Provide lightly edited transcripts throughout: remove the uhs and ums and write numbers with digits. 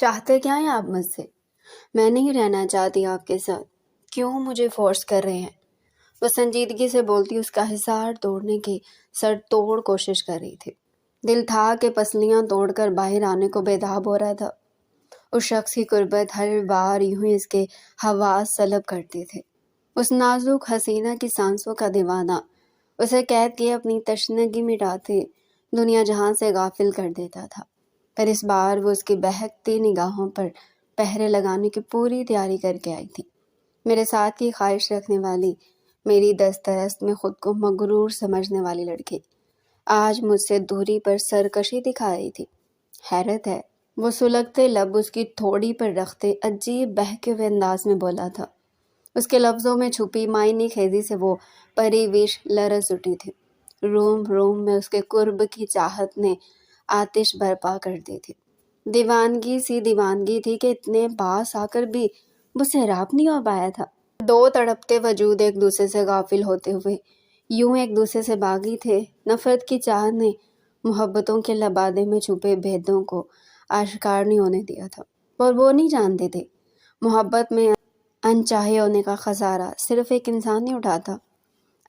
چاہتے کیا ہیں آپ مجھ سے؟ میں نہیں رہنا چاہتی آپ کے ساتھ، کیوں مجھے فورس کر رہے ہیں؟ وہ سنجیدگی سے بولتی اس کا حصار توڑنے کی سر توڑ کوشش کر رہی تھی۔ دل تھا کہ پسلیاں توڑ کر باہر آنے کو بیتاب ہو رہا تھا۔ اس شخص کی قربت ہر بار یوں ہی اس کے حواس سلب کرتے تھے۔ اس نازک حسینہ کی سانسوں کا دیوانہ اسے قید کیے اپنی تشنگی مٹاتے دنیا جہاں سے غافل کر دیتا تھا۔ پر اس بار وہ اس کی بہکتی نگاہوں پر پہرے لگانے کی پوری تیاری کر کے آئی تھی۔ میرے ساتھ کی خواہش رکھنے والی، میری دسترست میں خود کو مغرور سمجھنے والی لڑکی آج مجھ سے دوری پر سرکشی دکھا رہی تھی۔ حیرت ہے، وہ سلگتے لب اس کی تھوڑی پر رکھتے عجیب بہکے ہوئے انداز میں بولا تھا۔ اس کے لفظوں میں چھپی معنی خیزی سے وہ پریوش لرز اٹھی تھی۔ روم روم میں اس کے قرب کی چاہت نے آتش برپا کر دی تھی۔ دیوانگی سی دیوانگی تھی کہ اتنے پاس آ کر بھی وہ سیراب نہیں ہو پایا تھا۔ دو تڑپتے وجود ایک دوسرے سے غافل ہوتے ہوئے یوں ایک دوسرے سے باغی تھے۔ نفرت کی چاہ نے محبتوں کے لبادے میں چھپے بھیدوں کو آشکار نہیں ہونے دیا تھا، اور وہ نہیں جانتے تھے محبت میں انچاہے ہونے کا خسارہ صرف ایک انسان نہیں اٹھاتا،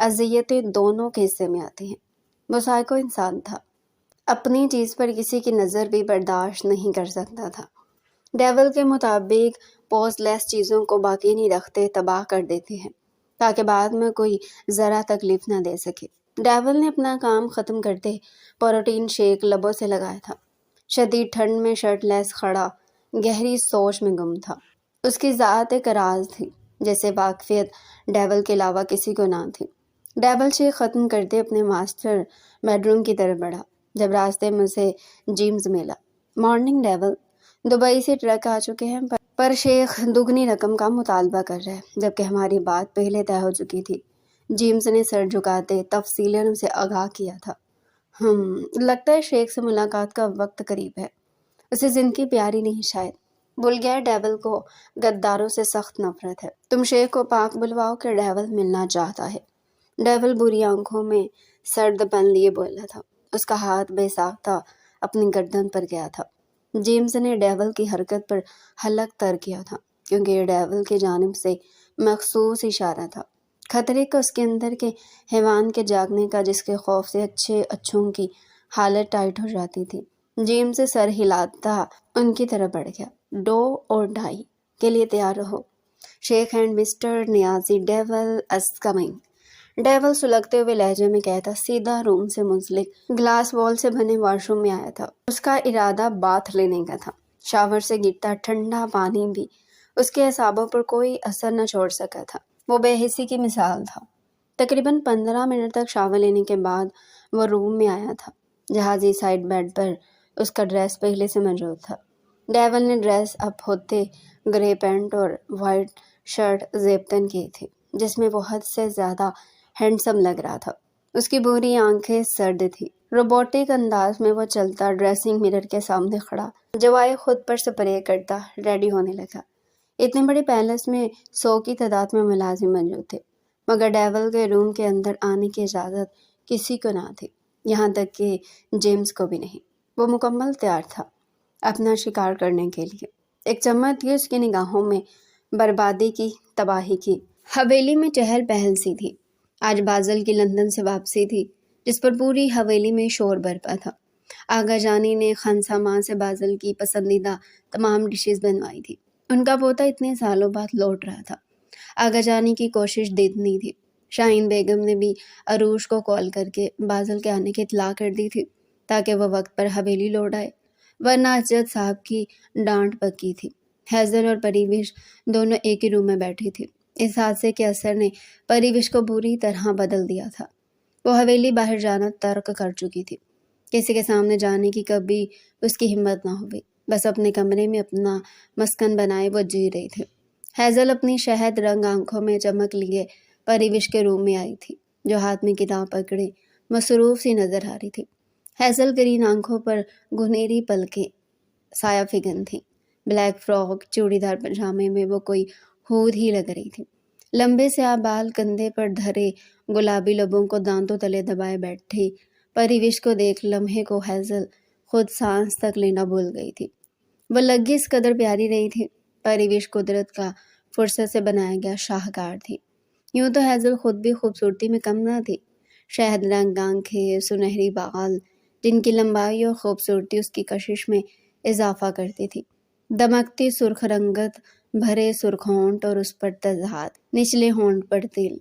اذیتیں دونوں کے حصے میں آتی ہیں۔ وہ سائیکو انسان تھا، اپنی چیز پر کسی کی نظر بھی برداشت نہیں کر سکتا تھا۔ ڈیول کے مطابق پوز لیس چیزوں کو باقی نہیں رکھتے، تباہ کر دیتے ہیں تاکہ بعد میں کوئی ذرا تکلیف نہ دے سکے۔ ڈیول نے اپنا کام ختم کرتے پروٹین شیک لبوں سے لگایا تھا۔ شدید ٹھنڈ میں شرٹ لیس کھڑا گہری سوچ میں گم تھا۔ اس کی ذات ایک راز تھی جیسے واقفیت ڈیول کے علاوہ کسی کو نہ تھی۔ ڈیول شیک ختم کرتے اپنے ماسٹر بیڈ روم کی طرف بڑھا جب راستے میں اسے جیمز ملا۔ مارننگ ڈیول، دبئی سے ٹرک آ چکے ہیں پر شیخ دگنی رقم کا مطالبہ کر رہا ہے جبکہ ہماری بات پہلے طے ہو چکی تھی۔ جیمز نے سر جھکاتے تفصیلاً اسے آگاہ کیا تھا۔ لگتا ہے شیخ سے ملاقات کا وقت قریب ہے، اسے زندگی پیاری نہیں شاید۔ بھول گیا ڈیول کو غداروں سے سخت نفرت ہے۔ تم شیخ کو پاک بلواؤ کہ ڈیول ملنا چاہتا ہے۔ ڈیول بری آنکھوں میں سرد پن لیے بولا تھا۔ اس کا ہاتھ بے ساختہ اپنی گردن پر گیا تھا۔ جیمز نے ڈیول کی حرکت پر حلق تر کیا تھا کیونکہ یہ ڈیول کی جانب سے مخصوص اشارہ تھا، خطرے کا، اس کے اندر کے حیوان کے جاگنے کا جس کے خوف سے اچھوں کی حالت ٹائٹ ہو جاتی تھی۔ جیمز سے سر ہلاتا ان کی طرف بڑھ گیا۔ ڈو اور ڈائی کے لیے تیار رہو۔ Sheikh and mister Niazi, devil is coming. Devil سلگتے ہوئے لہجے میں کہتا سیدھا روم سے منسلک گلاس وال سے بنے واش روم میں آیا تھا۔ اس کا ارادہ باتھ لینے کا تھا۔ شاور سے گرتا ٹھنڈا پانی بھی اس کے اعصابوں پر کوئی اثر نہ چھوڑ سکا تھا۔ وہ بے حسی کی مثال تھا۔ تقریباً 15 منٹ تک شاور لینے کے بعد وہ روم میں آیا تھا۔ جہازی سائڈ بیڈ پر اس کا ڈریس پہلے سے موجود تھا۔ ڈیول نے ڈریس اپ ہوتے گرے پینٹ اور وائٹ شرٹ زیبتن کی تھی جس میں وہ حد سے زیادہ ہینڈسم لگ رہا تھا۔ اس کی بھوری آنکھیں سرد تھی۔ روبوٹک انداز میں وہ چلتا ڈریسنگ مرر کے سامنے کھڑا جوائے خود پر سپرے کرتا ریڈی ہونے لگا۔ اتنے بڑے پیلس میں 100 کی تعداد میں ملازم موجود تھے مگر ڈیول کے روم کے اندر آنے کی اجازت کسی کو نہ تھی، یہاں تک کہ جیمز کو بھی نہیں۔ وہ مکمل تیار تھا اپنا شکار کرنے کے لیے۔ ایک چمک تھی اس کی نگاہوں میں، بربادی کی، تباہی کی۔ حویلی میں چہل پہل سی تھی۔ آج بازل کی لندن سے واپسی تھی جس پر پوری حویلی میں شور برپا تھا۔ آغا جانی نے خانسا ماں سے بازل کی پسندیدہ تمام ڈشز بنوائی تھی۔ ان کا پوتا اتنے سالوں بعد لوٹ رہا تھا۔ آغا جانی کی کوشش دیدنی تھی۔ شاہین بیگم نے بھی عروج کو کال کر کے بازل کے آنے کی اطلاع کر دی تھی تاکہ وہ وقت پر حویلی لوٹ آئے، ورنہ اسجد صاحب کی ڈانٹ پکی تھی۔ حیضر اور پریوش دونوں ایک ہی روم میں بیٹھی تھی۔ اس حادثے کے اثر نے پریوش کو بری طرح بدل دیا تھا۔ وہ حویلی باہر جانا ترک کر چکی تھی۔ کسی کے سامنے جانے کی کبھی اس کی ہمت نہ ہوئی، بس اپنے کمرے میں اپنا مسکن بنائے وہ جی رہی تھی۔ حیضل اپنی شہد رنگ آنکھوں میں چمک لیے پریوش کے روم میں آئی تھی جو ہاتھ میں کتاب پکڑے مصروف سی نظر آ رہی تھی۔ حیضل گرین آنکھوں پر گنہری پلکیں سایہ فگن تھیں۔ بلیک فراک چوڑی دار پجامے میں وہ کوئی حور ہی لگ رہی تھی۔ لمبے سیاہ بال کندھے پر دھرے گلابی لبوں کو دانتوں تلے دبائے بیٹھی پریوش کو دیکھ لمحے کو حیضل خود سانس تک لینا بھول گئی تھی۔ وہ لگی اس قدر پیاری رہی تھی۔ پریوش قدرت کا فرصت سے بنایا گیا شاہکار تھی۔ یوں تو ہیزل خود بھی خوبصورتی میں کم نہ تھی۔ شہد رنگ آنکھیں، سنہری بال، جن کی لمبائی اور خوبصورتی اس کی کشش میں اضافہ کرتی تھی۔ دمکتی سرخ رنگت، بھرے سرخ ہونٹ اور اس پر تضاد، نچلے ہونٹ پر تل۔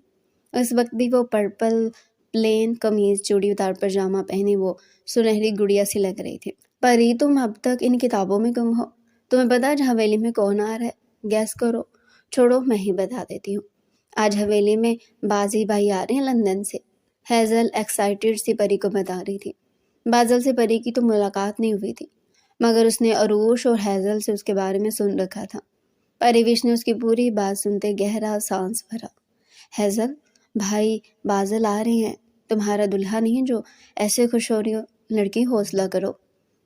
اس وقت بھی وہ پرپل پلین قمیض چوڑی دار پاجامہ پہنے وہ سنہری گڑیا سی لگ رہی تھی۔ پری، تم اب تک ان کتابوں میں گم ہو؟ تمہیں پتا آج حویلی میں کون آ رہا ہے؟ گیس کرو۔ چھوڑو، میں ہی بتا دیتی ہوں۔ آج حویلی میں بازی بھائی آ رہے ہیں لندن سے۔ ہیزل ایکسائٹیڈ سی پری کو بتا رہی تھی۔ بازل سے پری کی تو ملاقات نہیں ہوئی تھی، مگر اس نے عروش اور ہیزل سے اس کے بارے میں سن رکھا تھا۔ پریوش نے اس کی پوری بات سنتے گہرا سانس بھرا۔ ہیزل، بھائی بازل آ رہے ہیں، تمہارا دلہا نہیں جو ایسے خوش ہو رہی ہو؟ لڑکی، حوصلہ کرو۔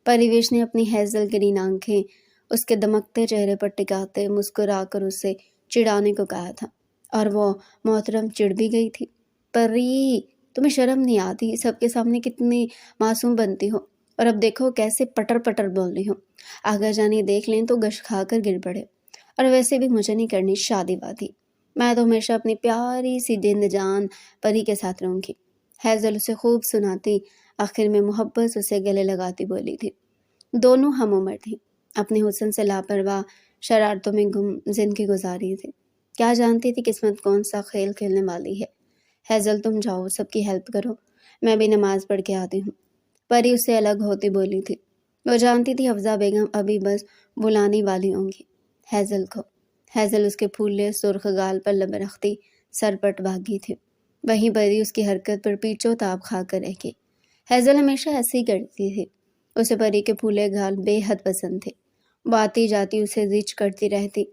پریوش نے اپنی ہیزل گرین آنکھیں اس کے دمکتے چہرے پر ٹکاتے مسکرا کر اسے چڑھانے کو کہا تھا، اور وہ محترم چڑھ بھی گئی تھی۔ پری، تمہیں شرم نہیں آتی؟ سب کے سامنے کتنی معصوم بنتی ہو، اور اب دیکھو کیسے پٹر پٹر بول رہی ہو۔ آگا جانی دیکھ لیں تو گش کھا کر گر پڑے۔ اور ویسے بھی مجھے نہیں کرنی شادی وادی، میں تو ہمیشہ اپنی پیاری سی جند جان پری کے ساتھ رہوں گی۔ ہیزل اسے خوب سناتی، آخر میں محبت سے اسے گلے لگاتی بولی تھی۔ دونوں ہم عمر تھیں، اپنے حسن سے لاپرواہ شرارتوں میں گم زندگی گزاری تھی۔ کیا جانتی تھی قسمت کون سا کھیل کھیلنے والی ہے۔ ہیزل، تم جاؤ، سب کی ہیلپ کرو، میں بھی نماز پڑھ کے آتی ہوں۔ پری اس سے الگ ہوتی بولی تھی۔ وہ جانتی تھی حفصہ بیگم ابھی بس بلانے والی ہوں گی ہیزل کو۔ ہیزل اس کے پھولے سرخ گال پر لب رکھتی سرپٹ بھاگی تھی۔ وہیں پری اس کی حرکت پر پیچو تاب کھا کر رہ گئی۔ ہیزل ہمیشہ ایسے ہی کرتی تھی۔ اسے پری کے پھولے گال بے حد پسند تھے۔ وہ آتی جاتی اسے زچ کرتی رہتی،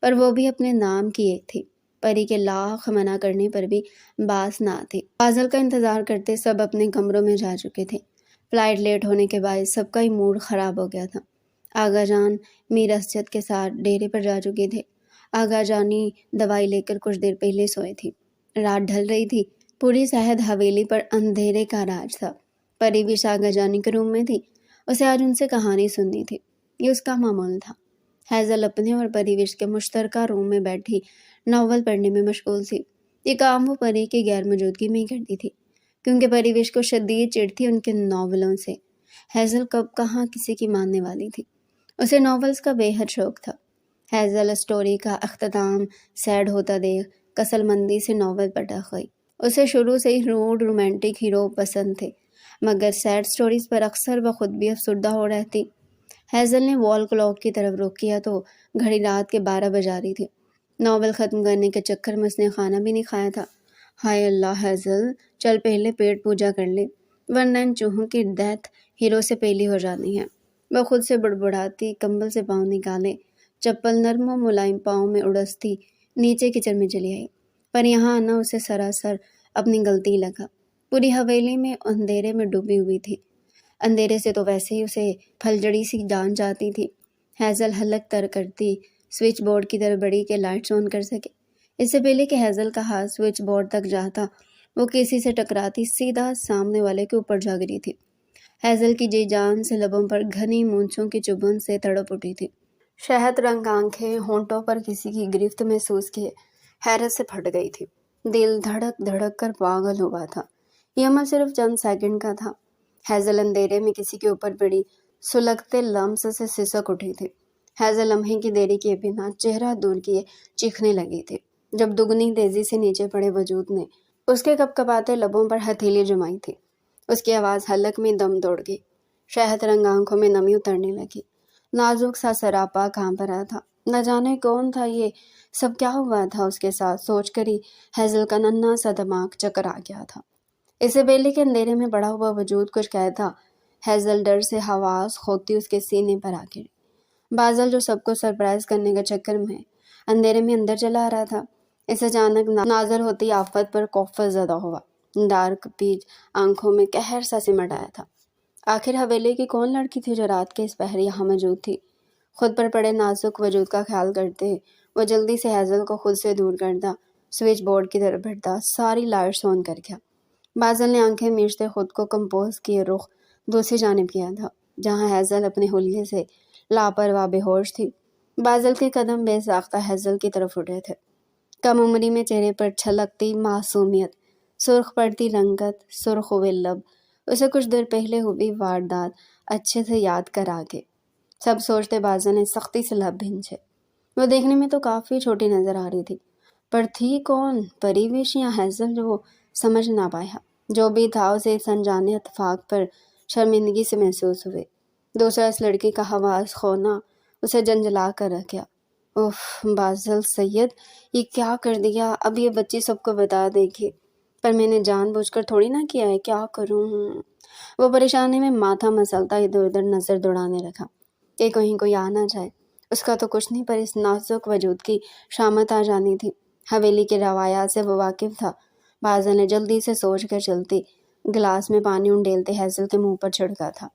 پر وہ بھی اپنے نام کی ایک تھی۔ پری کے لاکھ منع کرنے پر بھی باس نہ تھی۔ بازل کا انتظار کرتے سب اپنے کمروں میں جا چکے تھے۔ فلائٹ لیٹ ہونے کے باعث سب کا ہی موڈ خراب ہو گیا تھا۔ آغا جان میر اسجد کے ساتھ ڈیرے پر جا چکے تھے۔ آغا جانی دوائی لے کر کچھ دیر پہلے سوئے تھی۔ رات ڈھل رہی تھی۔ پوری شہد حویلی پر اندھیرے کا راج تھا۔ پری بھی آغا جانی کے روم میں تھی۔ اسے آج ان سے کہانی سننی تھی، یہ اس کا معمول تھا۔ ہیزل اپنے اور پریوش کے مشترکہ روم میں بیٹھی ناول پڑھنے میں مشغول تھی۔ یہ کام وہ پری کی غیر موجودگی میں ہی کرتی تھی، کیونکہ پریوش کو شدید چڑ تھی ان کے ناولوں سے۔ ہیزل کب کہاں کسی کی ماننے والی تھی۔ اسے ناولز کا بے حد شوق تھا۔ ہیزل اسٹوری کا اختتام سیڈ ہوتا دیکھ کسل مندی سے ناول پٹک گئی۔ اسے شروع سے ہی روڈ رومانٹک ہیرو پسند تھے، مگر سیڈ سٹوریز پر اکثر وہ خود بھی افسردہ ہو رہتی۔ ہیزل نے وال کلاک کی طرف رخ کیا تو گھڑی رات کے 12 بجا رہی تھی۔ ناول ختم کرنے کے چکر میں اس نے کھانا بھی نہیں کھایا تھا۔ ہائے اللہ ہیزل، چل پہلے پیٹ پوجا کر لے، ورنہ ان چوہوں کی ڈیتھ ہیرو سے پہلی ہو جانی ہے۔ وہ خود سے بڑبڑاتی کمبل سے پاؤں نکالے، چپل نرم و ملائم پاؤں میں اڑستی نیچے کچن میں چلی آئی۔ پر یہاں آنا اسے سراسر اپنی غلطی لگا۔ پوری حویلی میں اندھیرے میں ڈوبی ہوئی تھی۔ اندھیرے سے تو ویسے ہی اسے پھلجڑی سی جان جاتی تھی۔ ہیزل حلق تر کرتی سوئچ بورڈ کی طرف بڑھی کہ لائٹس آن کر سکے۔ اس سے پہلے کہ ہیزل کا ہاتھ سوئچ بورڈ تک جاتا، وہ کسی سے ٹکراتی سیدھا سامنے والے کے اوپر جا گری تھی۔ ہیزل کی جی جان سے لبوں پر گھنی مونچھوں کی چبھن سے تڑپ اٹھی تھی۔ شہد رنگ آنکھیں ہونٹوں پر کسی کی گرفت محسوس کیے حیرت سے پھٹ گئی تھی۔ دل دھڑک دھڑک کر پاگل ہوا تھا۔ یہ عمل صرف چند سیکنڈ کا تھا۔ ہیزل اندھیرے میں کسی کے اوپر پڑی سلگتے لمس سے سسک اٹھی تھی۔ ہیزل لمحے کی دیری کیے بنا چہرہ دور کیے چیخنے لگی تھی، جب دگنی تیزی سے نیچے پڑے وجود نے اس کے کپ کپاتے لبوں پر ہتھیلی جمائی تھی۔ اس کی آواز حلق میں دم توڑ گئی۔ شہد رنگ آنکھوں میں نمی اترنے لگی۔ نازک سا سراپا کانپ رہا تھا۔ نہ جانے کون تھا، یہ سب کیا ہوا تھا اس کے ساتھ، سوچ کر ہی ہیزل کا ننھا سا دماغ چکر آ گیا تھا۔ اس سے پہلے کہ اندھیرے میں بڑا ہوا وجود کچھ کہتا، ہیزل ڈر سے حواس کھوتی اس کے سینے پر آ گری۔ بازل جو سب کو سرپرائز کرنے کے چکر میں اندھیرے میں اندر چلا آ رہا تھا، اس اچانک نازل ہوتی آفت پر خوف زدہ ہوا۔ ڈارک پیچ آنکھوں میں قہر سا سمٹ آیا تھا۔ آخر حویلی کی کون لڑکی تھی جو رات کے اس پہر یہاں موجود تھی؟ خود پر پڑے نازک وجود کا خیال کرتے وہ جلدی سے ہیزل کو خود سے دور کرتا، سوئچ بورڈ کی طرف بڑھتا، ساری لائٹس آن کر گیا۔ بازل نے آنکھیں میچتے خود کو کمپوز کیے رخ دوسری جانب کیا تھا، جہاں ہیزل اپنے حلیے سے لاپرواہ بے ہوش تھی۔ بازل کے قدم بے ساختہ ہیزل کی طرف اٹھے تھے۔ کم عمری میں چہرے پر چھلکتی معصومیت، سرخ پڑتی رنگت، سرخ ہوئے لب، اسے کچھ دیر پہلے ہوئی واردات اچھے سے یاد کر آگے سب سوچتے بازل نے سختی سے لب بھینچے۔ وہ دیکھنے میں تو کافی چھوٹی نظر آ رہی تھی، پر تھی کون، پریوش یا ہیزل، جو وہ سمجھ نہ پایا۔ جو بھی تھا اسے اس انجانے اتفاق پر شرمندگی سے محسوس ہوئے۔ دوسرا اس لڑکی کا حواس کھونا اسے جنجلا کر رکھ گیا۔ اف بازل سید، یہ کیا کر دیا، اب یہ بچی سب کو بتا دے گی، پر میں نے جان بوجھ کر تھوڑی نہ کیا ہے، کیا کروں؟ وہ پریشانی میں ماتھا مسلتا ادھر ادھر نظر دوڑانے لگا کہ کہیں کوئی آ نہ جائے۔ اس کا تو کچھ نہیں، پر اس نازک وجود کی شامت آ جانی تھی۔ حویلی کے روایات سے وہ واقف تھا۔ بازل نے جلدی سے سوچ کر چلتی گلاس میں پانی انڈیلتے ہیزل کے منہ پر چھڑکا تھا۔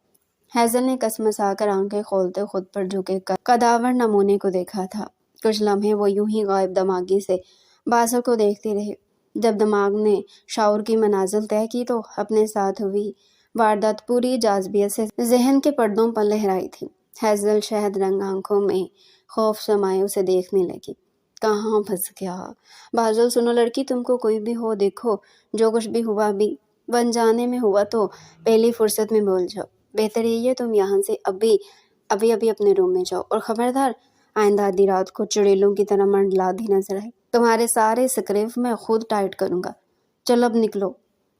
ہیزل نے کسمسا کر آنکھیں کھولتے خود پر جھکے قداور نمونے کو دیکھا تھا۔ کچھ لمحے وہ یوں ہی غائب دماغی سے بازل کو دیکھتی رہی۔ جب دماغ نے شعور کی منازل طے کی تو اپنے ساتھ ہوئی واردات پوری جاذبیت سے ذہن کے پردوں پر لہرائی تھی۔ ہیزل شہد رنگ آنکھوں میں خوف سمائے اسے دیکھنے لگی۔ کہاں پھنس گیا؟ بازل سنو لڑکی، تم کو کوئی بھی ہو، دیکھو جو کچھ بھی ہوا بھی بن جانے میں ہوا تو پہلی فرصت میں بول جاؤ۔ بہتر یہی ہے تم یہاں سے ابھی اپنے روم میں جاؤ، اور خبردار آئندہ آدھی رات کو چڑیلوں کی طرح منڈلاتی نظر آئے، تمہارے سارے سکریف میں خود ٹائٹ کروں گا۔ چلو اب نکلو۔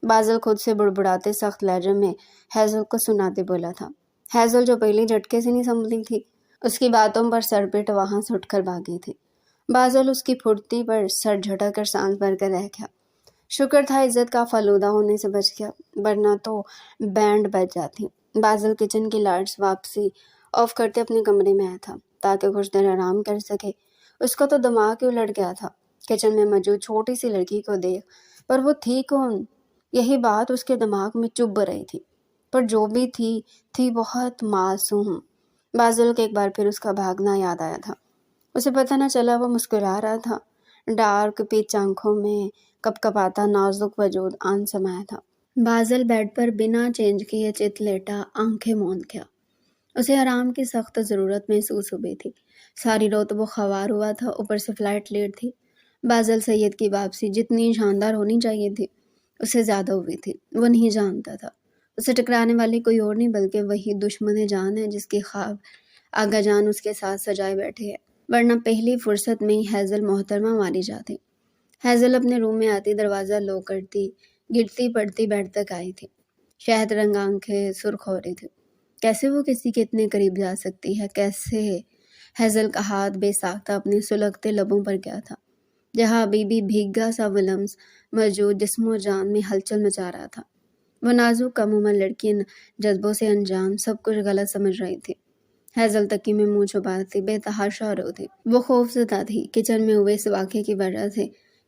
بازل خود سے بڑبڑاتے سخت لہجے میں ہیزل کو سناتے بولا تھا۔ ہیزل جو پہلے جھٹکے سے نہیں سنبھلی تھی، اس کی باتوں پر سر پیٹ وہاں سے اٹھ کر بھاگی تھی۔ بازل اس کی پھرتی پر سر جھٹک کر سانس بھر کر رہ گیا۔ شکر تھا عزت کا فالودہ ہونے سے بچ گیا، ورنہ تو بینڈ بج جاتی۔ بازل کچن کی لائٹس واپسی آف کرتے اپنے کمرے میں آیا تھا تاکہ کچھ دیر آرام کر سکے۔ اس کا تو دماغ ہی الٹ گیا تھا کچن میں موجود چھوٹی سی لڑکی کو دیکھ، پر وہ تھی کون؟ یہی بات اس کے دماغ میں چبھ رہی تھی، پر جو بھی تھی بہت معصوم۔ بازل کو ایک بار پھر اس کا بھاگنا یاد آیا تھا۔ اسے پتہ نہ چلا وہ مسکرا رہا تھا۔ ڈارک پیچ آنکھوں میں کپ کپاتا نازک وجود آن سمایا تھا۔ بازل بیڈ پر بنا چینج کیے چت لیٹا آنکھیں موند گیا۔ اسے آرام کی سخت ضرورت محسوس ہوئی تھی۔ ساری رات وہ خوار ہوا تھا، اوپر سے فلائٹ لیٹ تھی۔ بازل سید کی واپسی جتنی شاندار ہونی چاہیے تھی، اس سے زیادہ ہوئی تھی۔ وہ نہیں جانتا تھا اسے ٹکرانے والی کوئی اور نہیں بلکہ وہی دشمن جان ہے جس کی خواب آگا جان اس کے ساتھ سجائے بیٹھے ہے، ورنہ پہلی فرصت میں ہی ہیزل محترمہ ماری جاتی۔ ہیزل اپنے روم میں آتی دروازہ لو کرتی گرتی پڑتی بیڈ تک آئی تھی۔ شہد رنگ آنکھیں سرخ ہو رہی تھی۔ کیسے وہ کسی کے اتنے قریب جا سکتی ہے؟ کیسے؟ ہیزل کا ہاتھ بے ساختہ اپنے سلگتے لبوں پر گیا تھا، جہاں ابھی بھی بھیگا سا وہ لمس موجود جسم و جان میں ہلچل مچا رہا تھا۔ وہ نازک کم عمر لڑکی ان جذبوں سے انجان سب کچھ غلط سمجھ رہی تھی۔ ہیزل تکی میں منہ چھپاتی بے تحاشا رو تھی۔ وہ خوف زدہ تھی کچن میں ہوئے اس واقعے کی وجہ سے۔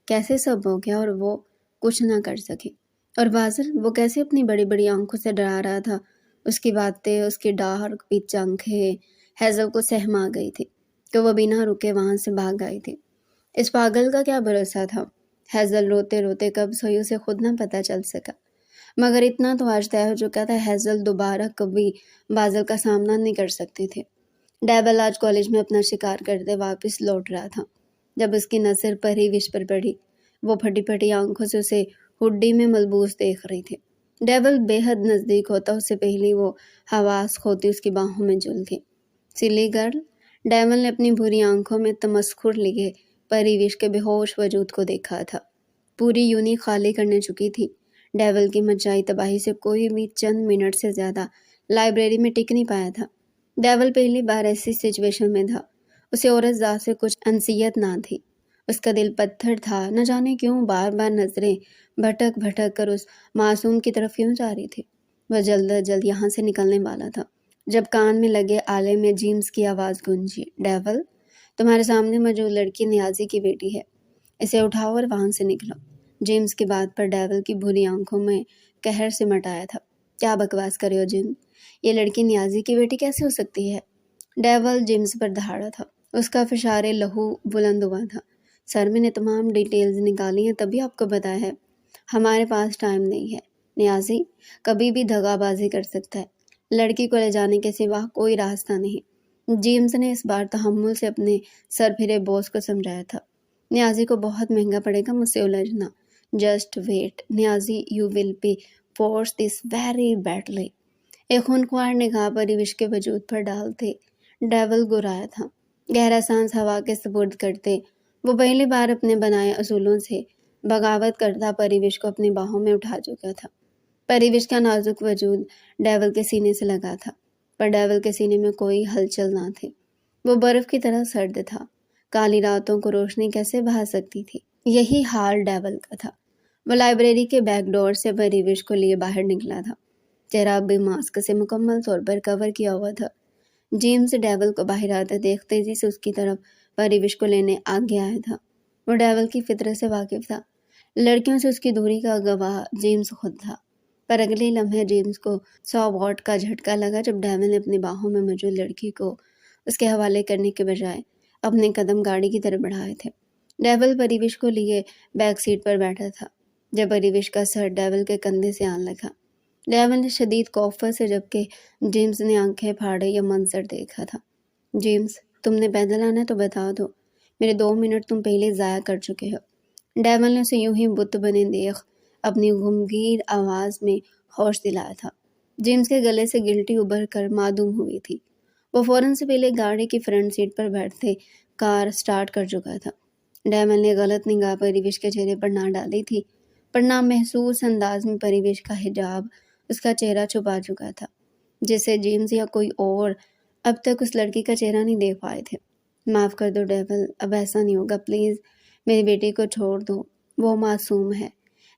کیسے سب ہو گیا اور وہ کچھ نہ کر سکی؟ اور بازل، وہ کیسے اپنی بڑی بڑی آنکھوں سے ڈرا رہا تھا؟ اس کی باتیں، اس کی ڈارک پیچ آنکھیں ہیزل کو سہما گئی تھی کہ وہ بنا رکے وہاں سے بھاگ آئی تھی۔ اس پاگل کا کیا بھروسہ تھا؟ ہیزل روتے روتے کب سوئی اسے خود نہ پتہ چل سکا، مگر اتنا تو آج طے ہو چکا تھا ہیزل دوبارہ کبھی بازل کا سامنا نہیں کر سکتی تھی۔ ڈیبل آج کالج میں اپنا شکار کرتے واپس لوٹ رہا تھا جب اس کی نظر پریوش پر پڑی۔ وہ پھٹی پھٹی آنکھوں سے اسے ہڈی میں ملبوس دیکھ رہی تھی۔ ڈیبل بے حد نزدیک ہوتا اس سے پہلے وہ حواس کھوتی اس کی باہوں میں جھول گئی۔ سلی گرل، ڈیبل نے اپنی بھوری آنکھوں میں تمسخر لیے پریوش کے بے ہوش وجود کو دیکھا تھا۔ پوری یونی خالی کرنے چکی تھی۔ ڈیبل کی مچائی تباہی سے کوئی بھی چند منٹ سے زیادہ لائبریری میں ٹک نہیں پایا تھا۔ ڈیبل پہلی بار ایسی سچویشن میں تھا۔ اسے عورت ذات سے کچھ انسیت نہ تھی۔ اس کا دل پتھر تھا، نہ جانے کیوں بار بار نظریں بھٹک بھٹک کر اس معصوم کی طرف کیوں جا رہی تھی۔ وہ جلد از جلد یہاں سے نکلنے والا تھا جب کان میں لگے آلے میں جیمز کی آواز گونجی۔ ڈیول، تمہارے سامنے موجود لڑکی نیازی کی بیٹی ہے، اسے اٹھاؤ اور وہاں سے نکلو۔ جیمز کی بات پر ڈیول کی بھوری آنکھوں میں قہر سمٹ آیا تھا۔ کیا بکواس کرے ہو جیم؟ یہ لڑکی نیازی کی بیٹی کیسے ہو سکتی ہے؟ ڈیول جیمز پر دہاڑا تھا۔ اس کا فشار لہو بلند ہوا تھا۔ سر میں نے تمام ڈیٹیلز نکالی ہیں تبھی آپ کو بتایا ہے۔ ہمارے پاس ٹائم نہیں ہے۔ نیازی کبھی بھی دغا بازی کر سکتا ہے، لڑکی کو لے جانے کے سوا کوئی راستہ نہیں۔ جیمز نے اس بار تحمل سے اپنے سر پھرے بوس کو سمجھایا تھا۔ نیازی کو بہت مہنگا پڑے گا مجھ سے الجھنا۔ Just wait Niazi, you will be force this very badly. ایک خونخوار نگاہ پریوش کے وجود پر ڈالتے ڈیول گرایا تھا۔ گہرا سانس ہوا کے سپرد کرتے وہ پہلی بار اپنے بنائے اصولوں سے بغاوت کرتا پریوش کو اپنی باہوں میں اٹھا چکا تھا۔ پریوش کا نازک وجود ڈیول کے سینے سے لگا تھا، پر ڈیول کے سینے میں کوئی ہلچل نہ تھی۔ وہ برف کی طرح سرد تھا۔ کالی راتوں کو روشنی کیسے بہا سکتی تھی؟ یہی حال ڈیول کا تھا۔ وہ لائبریری کے بیک ڈور سے پریوش کو لیے باہر نکلا تھا۔ چہرہ اب بھی ماسک سے مکمل طور پر کور کیا ہوا تھا۔ جیمز ڈیول کو باہر آتے دیکھ تیزی سے اس کی طرف پریوش کو لینے آگے آیا تھا۔ وہ ڈیول کی فطرت سے واقف تھا۔ لڑکیوں سے اس کی دوری کا گواہ جیمز خود تھا، پر اگلے لمحے جیمز کو 100 واٹ کا جھٹکا لگا جب ڈیول نے اپنی باہوں میں موجود لڑکی کو اس کے حوالے کرنے کے بجائے اپنے قدم گاڑی کی طرف بڑھائے تھے۔ ڈیول پریوش کو لیے بیک سیٹ پر بیٹھا تھا جب پریوش کا سر ڈیول کے کندھے سے آن لگا۔ ڈیول نے شدید کوفت سے، جبکہ جیمز نے آنکھیں پھاڑے یہ منظر دیکھا تھا۔ جیمز، تم نے پیدل آنا ہے تو بتا دو، میرے 2 منٹ تم پہلے ضائع کر چکے ہو۔ ڈیول نے اسے یوں ہی بت بنے دیکھ اپنی گمگیر آواز میں ہوش دلایا تھا۔ جیمز کے گلے سے گلٹی ابھر کر معدوم ہوئی تھی۔ وہ فوراً سے پہلے گاڑی کی فرنٹ سیٹ پر بیٹھتے کار سٹارٹ کر چکا تھا۔ ڈیول نے غلط نگاہ پریوش کے چہرے پر نہ ڈالی تھی، پر نامحسوس انداز میں پریوش کا حجاب اس کا چہرہ چھپا چکا تھا، جسے جیمز یا کوئی اور اب تک اس لڑکی کا چہرہ نہیں دیکھ پائے تھے۔ معاف کر دو ڈیول، اب ایسا نہیں ہوگا، پلیز میری بیٹی کو چھوڑ دو، وہ معصوم ہے۔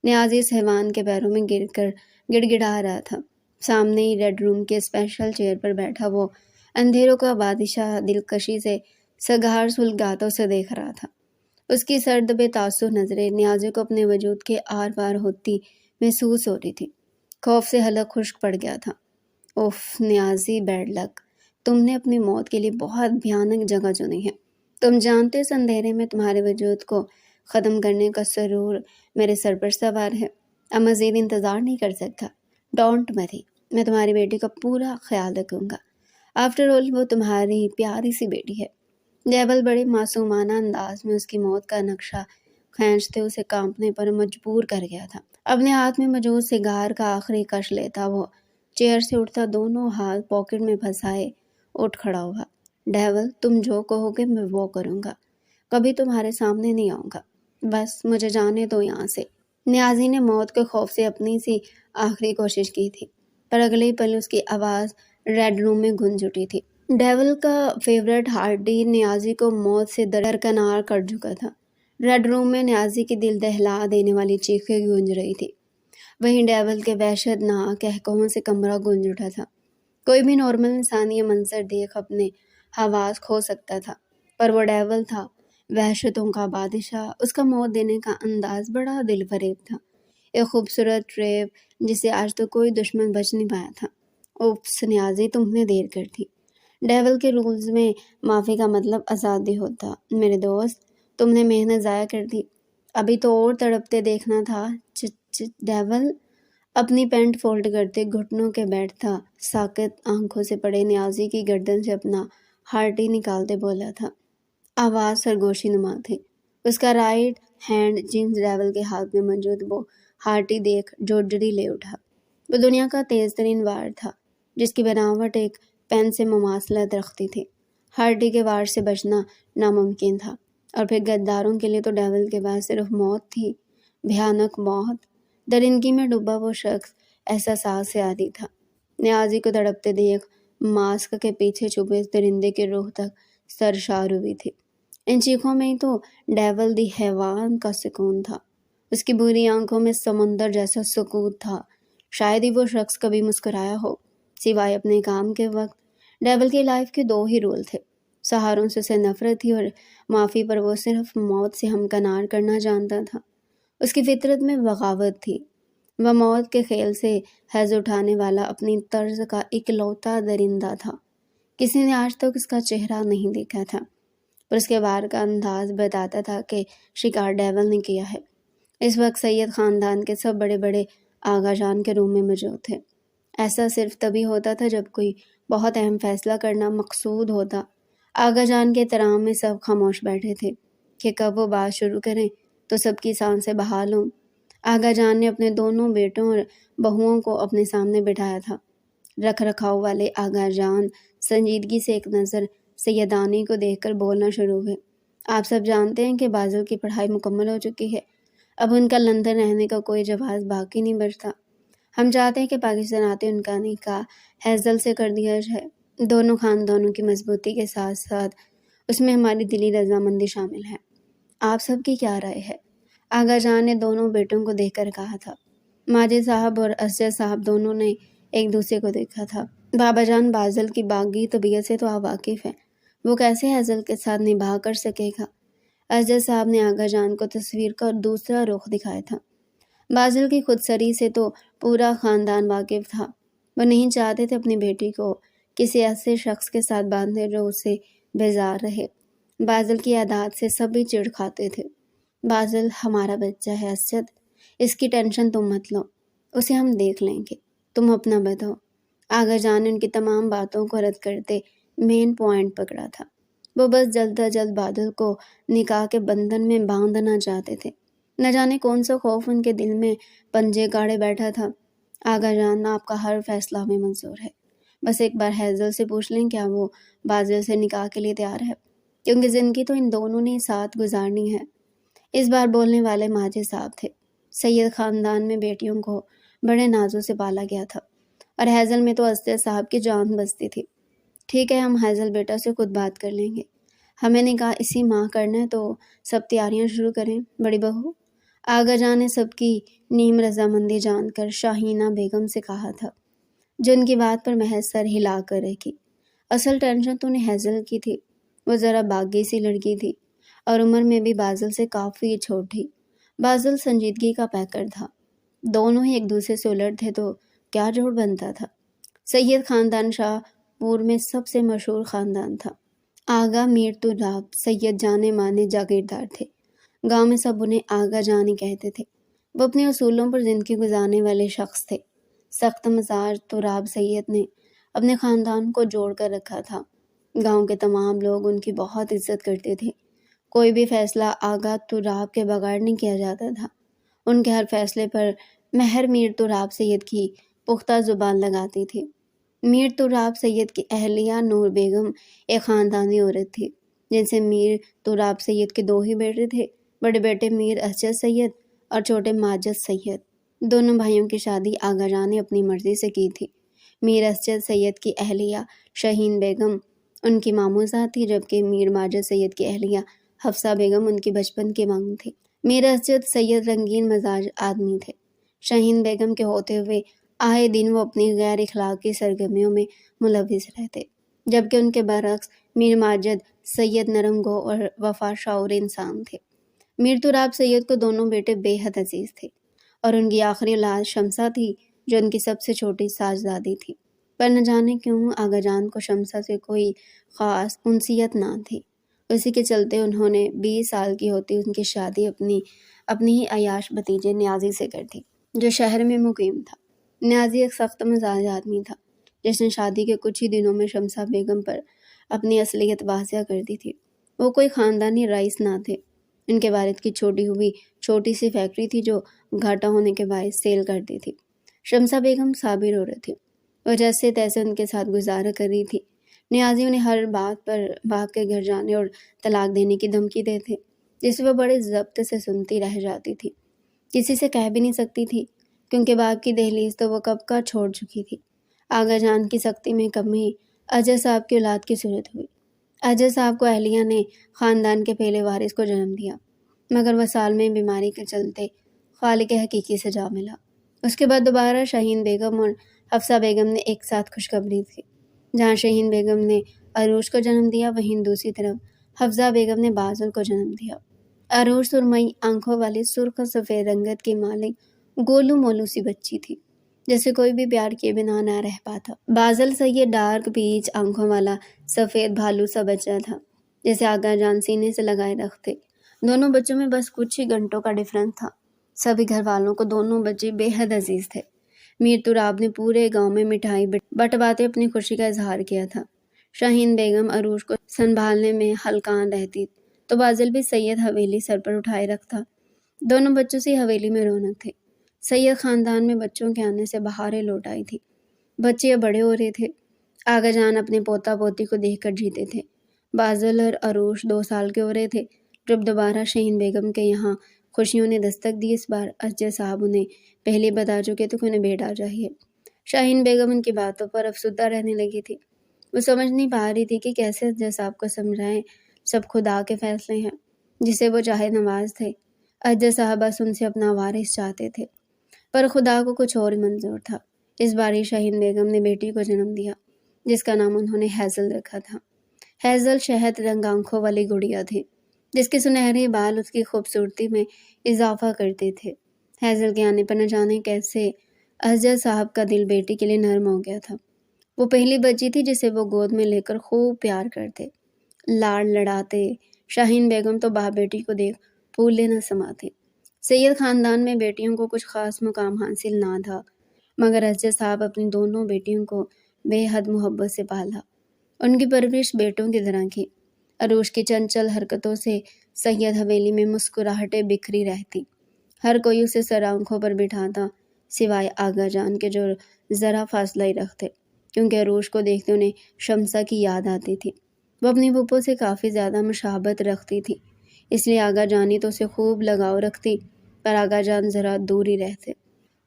نیازی اس حیوان کے پیروں میں گر کر گڑ گڑا رہا تھا۔ سامنے ہی ریڈ روم کے اسپیشل چیئر پر بیٹھا وہ اندھیروں کا بادشاہ دلکشی سے سگار سلگاتا اسے دیکھ رہا تھا۔ اس کی سرد بے تاثر نظریں نیازی کو اپنے وجود کے آر پار ہوتی محسوس ہو رہی تھی۔ خوف سے حلق خشک پڑ گیا تھا۔ اوف نیازی، بیڈ لک، تم نے اپنی موت کے لیے بہت بھیانک جگہ چنی ہے۔ تم جانتے اس اندھیرے میں تمہارے وجود کو ختم کرنے کا سرور میرے سر پر سوار ہے۔ اب مزید انتظار نہیں کر سکتا۔ ڈونٹ وری، میں تمہاری بیٹی کا پورا خیال رکھوں گا۔ آفٹر آل وہ تمہاری پیاری سی بیٹی ہے۔ ڈیول بڑے معصومانہ انداز میں اس کی موت کا نقشہ کھینچتے اسے کانپنے پر مجبور کر گیا تھا۔ اپنے ہاتھ میں موجود سگار کا آخری کش لیتا وہ چیئر سے اٹھتا، دونوں ہاتھ پاکٹ میں پھنسائے اٹھ کھڑا ہوا۔ ڈیول، تم جو کہو گے میں وہ کروں گا، کبھی تمہارے سامنے نہیں آؤں گا، بس مجھے جانے دو یہاں سے۔ نیازی نے موت کے خوف سے اپنی سی آخری کوشش کی تھی، پر اگلے پل اس کی آواز ریڈ روم میں گونج اٹھی تھی۔ ڈیول کا فیورٹ ہارڈی نیازی کو موت سے درکنار کر چکا تھا۔ ریڈ روم میں نیازی کی دل دہلا دینے والی چیخیں گونج رہی تھی، وہیں ڈیول کے وحشت ناک قہقہوں سے کمرہ گونج اٹھا تھا۔ کوئی بھی نارمل انسان یہ منظر دیکھ اپنے حواس کھو سکتا تھا، پر وہ ڈیول تھا، وحشتوں کا بادشاہ۔ اس کا موت دینے کا انداز بڑا دل فریب تھا، ایک خوبصورت ٹریپ جسے آج تک کوئی دشمن بچ نہیں پایا تھا۔ اوپس نیازی، تم نے دیر کر دی۔ ڈیول کے رولز میں معافی کا مطلب آزادی ہوتا۔ میرے دوست، تم نے محنت ضائع کر دی، ابھی تو اور تڑپتے دیکھنا تھا۔ ڈیول اپنی پینٹ فولڈ کرتے گھٹنوں کے بیٹھتا، ساکت آنکھوں سے پڑے نیازی کی گردن سے اپنا ہارٹی نکالتے بولا تھا۔ آواز سرگوشی نما تھی۔ اس کا رائٹ ہینڈ جیمز ڈیول کے ہاتھ میں موجود وہ ہارٹی دیکھ جوجڑی لے اٹھا۔ وہ دنیا کا تیز ترین وار تھا، جس کی بناوٹ ایک پین سے مماثلت رکھتی تھی۔ ہارٹی کے وار سے بچنا ناممکن تھا، اور پھر غداروں کے لیے تو ڈیول کے بعد صرف موت تھی، بھیانک موت۔ درندگی میں ڈوبا وہ شخص احساسات سے عاری تھا۔ نیازی کو تڑپتے دیکھ ماسک کے پیچھے چھپے اس درندے کی روح تک سرشار ہوئی تھی۔ ان چیخوں میں ہی تو ڈیول دی حیوان کا سکون تھا۔ اس کی بری آنکھوں میں سمندر جیسا سکوت تھا۔ شاید ہی وہ شخص کبھی مسکرایا ہو، سوائے اپنے کام کے وقت۔ ڈیول کی لائف کے 2 ہی رول تھے، سہاروں سے اسے نفرت تھی، اور معافی پر وہ صرف موت سے ہمکنار کرنا جانتا تھا۔ اس کی فطرت میں بغاوت تھی۔ وہ موت کے خیال سے حیض اٹھانے والا اپنی طرز کا اکلوتا درندہ تھا۔ کسی نے آج تک اس کا چہرہ نہیں دیکھا تھا، پر اس کے وار کا انداز بتاتا تھا کہ شکار ڈیول نے کیا ہے۔ اس وقت سید خاندان کے سب بڑے بڑے آغا جان کے روم میں موجود تھے۔ ایسا صرف تبھی ہوتا تھا جب کوئی بہت اہم فیصلہ کرنا مقصود ہوتا۔ آغا جان کے احترام میں سب خاموش بیٹھے تھے کہ کب وہ بات شروع کریں تو سب کی سانسیں بحال ہوں۔ آغا جان نے اپنے دونوں بیٹوں اور بہوؤں کو اپنے سامنے بٹھایا تھا۔ رکھ رکھاؤ والے آغا جان سنجیدگی سے ایک نظر سیدانی کو دیکھ کر بولنا شروع ہوئے۔ آپ سب جانتے ہیں کہ بازل کی پڑھائی مکمل ہو چکی ہے۔ اب ان کا لندن رہنے کا کوئی جواز باقی نہیں بچتا۔ ہم چاہتے ہیں کہ پاکستان آتے ان کا نکاح ہیزل سے کر دیا جائے۔ دونوں خاندانوں کی مضبوطی کے ساتھ ساتھ اس میں ہماری دلی رضامندی شامل ہے۔ آپ سب کی کیا رائے ہے؟ آغا جان نے دونوں بیٹوں کو دیکھ کر کہا تھا۔ ماجد صاحب اور اسجد صاحب دونوں نے ایک دوسرے کو دیکھا تھا۔ بابا جان بازل کی باغی طبیعت سے تو آپ واقف ہیں، وہ کیسے ہیزل کے ساتھ نباہ کر سکے گا؟ اسجد صاحب نے آغا جان کو تصویر کا دوسرا رخ دکھایا تھا۔ بازل کی خودسری سے تو پورا خاندان واقف تھا۔ وہ نہیں چاہتے تھے اپنی بیٹی کو کسی ایسے شخص کے ساتھ باندھے جو اسے بیزار رہے۔ بازل کی عادات سے سبھی چڑ کھاتے تھے۔ بازل ہمارا بچہ ہے اسجد، اس کی ٹینشن تم مت لو، اسے ہم دیکھ لیں گے، تم اپنا بتاؤ۔ آغا جان نے ان کی تمام باتوں کو رد کرتے مین پوائنٹ پکڑا تھا۔ وہ بس جلد از جلد بادل کو نکاح کے بندھن میں باندھنا چاہتے تھے۔ نہ جانے کون سا خوف ان کے دل میں پنجے گاڑے بیٹھا تھا۔ آغا جان آپ کا ہر فیصلہ ہمیں منظور ہے، بس ایک بار ہیزل سے پوچھ لیں کیا وہ بازل سے نکاح کے لیے تیار ہے، کیونکہ زندگی تو ان دونوں نے ساتھ گزارنی ہے۔ اس بار بولنے والے ماجد صاحب تھے۔ سید خاندان میں بیٹیوں کو بڑے نازوں سے پالا گیا تھا اور ہیزل میں تو اسجد صاحب کی جان بستی تھی۔ ٹھیک ہے، ہم ہیزل بیٹا سے خود بات کر لیں گے، ہمیں نکاح اسی ماہ کرنا ہے تو سب تیاریاں شروع کریں۔ بڑی بہو، آغا جان نے سب کی نیم رضامندی جان کر شاہینہ بیگم سے کہا تھا، جو ان کی بات پر محض سر ہلا کر رکھی۔ اصل ٹینشن تو انہیں ہیزل کی تھی۔ وہ ذرا باغی سی لڑکی تھی اور عمر میں بھی بازل سے کافی چھوٹی۔ بازل سنجیدگی کا پیکر تھا، دونوں ہی ایک دوسرے سے الٹ تھے تو کیا جوڑ بنتا تھا۔ سید خاندان شاہ پور میں سب سے مشہور خاندان تھا۔ آغا میر تراب سید جانے مانے جاگیردار تھے۔ گاؤں میں سب انہیں آغا جان ہی کہتے تھے۔ وہ اپنے اصولوں پر زندگی گزارنے والے شخص تھے۔ سخت مزاج تراب سید نے اپنے خاندان کو جوڑ کر رکھا تھا۔ گاؤں کے تمام لوگ ان کی بہت عزت کرتے تھے۔ کوئی بھی فیصلہ آغا تراب کے بغیر نہیں کیا جاتا تھا۔ ان کے ہر فیصلے پر مہر میر تراب سید کی پختہ زبان لگاتی تھی۔ میر تراب سید کی اہلیہ نور بیگم ایک خاندانی عورت تھی، جن سے میر تراب سید کے دو ہی بیٹے تھے، بڑے بیٹے میر اسجد سید اور چھوٹے ماجد سید۔ دونوں بھائیوں کی شادی آغا جان نے اپنی مرضی سے کی تھی۔ میر اسجد سید کی اہلیہ شہین بیگم ان کی ماموزہ تھی، جبکہ میر ماجد سید کی اہلیہ حفصہ بیگم ان کی بچپن کی مانگ تھی۔ میر اسجد سید رنگین مزاج آدمی تھے۔ شہین بیگم کے ہوتے ہوئے آئے دن وہ اپنی غیر اخلاقی سرگرمیوں میں ملوث رہتے، جبکہ ان کے برعکس میر ماجد سید نرم گو اور وفا شعور انسان تھے۔ میر تراب سید کو دونوں بیٹے بے حد عزیز تھے اور ان کی آخری اولاد شمسہ تھی، جو ان کی سب سے چھوٹی ساجزادی تھی۔ پر نہ جانے کیوں آغا جان کو شمسہ سے کوئی خاص انسیت نہ تھی۔ اسی کے چلتے انہوں نے 20 سال کی ہوتی ان کی شادی اپنی ہی عیاش بھتیجے نیازی سے کر دی، جو شہر میں مقیم تھا۔ نیازی ایک سخت مزاج آدمی تھا، جس نے شادی کے کچھ ہی دنوں میں شمسہ بیگم پر اپنی اصلیت واضح کر دی تھی۔ وہ کوئی خاندانی رئیس نہ تھے۔ ان کے والد کی چھوٹی ہوئی چھوٹی سی فیکٹری تھی جو گھاٹا ہونے کے باعث سیل کر دی تھی۔ شمسہ بیگم صابر عورت تھی، وہ جیسے تیسے ان کے ساتھ گزارا کر رہی تھی۔ نیازی انہیں ہر بات پر باپ کے گھر جانے اور طلاق دینے کی دھمکی دیتے، جسے وہ بڑے ضبط سے سنتی رہ جاتی تھی۔ کسی سے کہہ بھی نہیں سکتی تھی، کیونکہ باپ کی دہلیز تو وہ کب کا چھوڑ چکی تھی۔ آغا جان کی سختی میں کمی اجے صاحب کی اولاد کی صورت ہوئی۔ اجے صاحب کو اہلیہ نے خاندان کے پہلے وارث کو جنم دیا، مگر وہ سال میں بیماری کے چلتے خالق حقیقی سے جا ملا۔ اس کے بعد دوبارہ شہین بیگم اور حفصہ بیگم نے ایک ساتھ خوشخبری تھی۔ جہاں شہین بیگم نے عروج کو جنم دیا، وہیں دوسری طرف حفصہ بیگم نے بازل کو جنم دیا۔ عروج سرمئی آنکھوں والی سرخ و سفید رنگت کی مالک گولو مولو سی بچی تھی، جیسے کوئی بھی پیار کیے بنا نہ رہ پاتا۔ بازل سید ڈارک پیچ آنکھوں والا سفید بھالو سا بچہ تھا، جیسے آغا جان سینے سے لگائے رکھتے۔ دونوں بچوں میں بس کچھ ہی گھنٹوں کا ڈفرنس تھا۔ سبھی گھر والوں کو دونوں بچے بے حد عزیز تھے۔ میر تراب نے پورے گاؤں میں مٹھائی بٹواتے اپنی خوشی کا اظہار کیا تھا۔ شاہین بیگم عروج کو سنبھالنے میں ہلکان رہتی تو بازل بھی سید حویلی سر پر اٹھائے رکھتا۔ دونوں بچوں سے حویلی میں رونق تھی۔ سید خاندان میں بچوں کے آنے سے بہاریں لوٹ آئی تھی۔ بچے اب بڑے ہو رہے تھے۔ آغا جان اپنے پوتا پوتی کو دیکھ کر جیتے تھے۔ بازل اور عروج 2 سال کے ہو رہے تھے جب دوبارہ شاہین بیگم کے یہاں خوشیوں نے دستک دی۔ اس بار اسجد صاحب انہیں پہلے بتا چکے تھے کہ انہیں بیٹا چاہیے۔ شاہین بیگم ان کی باتوں پر افسردہ رہنے لگی تھی۔ وہ سمجھ نہیں پا رہی تھی کہ کیسے اسجد صاحب کو سمجھائیں، سب خدا کے فیصلے ہیں، جسے وہ چاہے نواز تھے۔ اسجد صاحب بس ان سے اپنا وارث چاہتے تھے، پر خدا کو کچھ اور ہی منظور تھا۔ اس بار شاہین بیگم نے بیٹی کو جنم دیا، جس کا نام انہوں نے ہیزل رکھا تھا۔ ہیزل شہد رنگ آنکھوں والی گڑیا تھی، جس کے سنہرے بال اس کی خوبصورتی میں اضافہ کرتے تھے۔ ہیزل کے آنے پر نہ جانے کیسے اسجد صاحب کا دل بیٹی کے لیے نرم ہو گیا تھا۔ وہ پہلی بچی تھی جسے وہ گود میں لے کر خوب پیار کرتے، لاڑ لڑاتے۔ شاہین بیگم تو باپ بیٹی کو دیکھ پھولے نہ سماتے۔ سید خاندان میں بیٹیوں کو کچھ خاص مقام حاصل نہ تھا، مگر اسجد صاحب اپنی دونوں بیٹیوں کو بے حد محبت سے پالا۔ ان کی پرورش بیٹوں کی طرح کی۔ عروج کی چنچل حرکتوں سے سید حویلی میں مسکراہٹیں بکھری رہتی۔ ہر کوئی اسے سر آنکھوں پر بٹھاتا، سوائے آغا جان کے جو ذرا فاصلہ ہی رکھتے، کیونکہ عروج کو دیکھتے انہیں شمسہ کی یاد آتی تھی۔ وہ اپنی پھوپھو سے کافی زیادہ مشابہت رکھتی تھی، اس لیے آغا جانی تو اسے خوب لگاؤ رکھتی، پر آغا جان ذرا دور ہی رہتے۔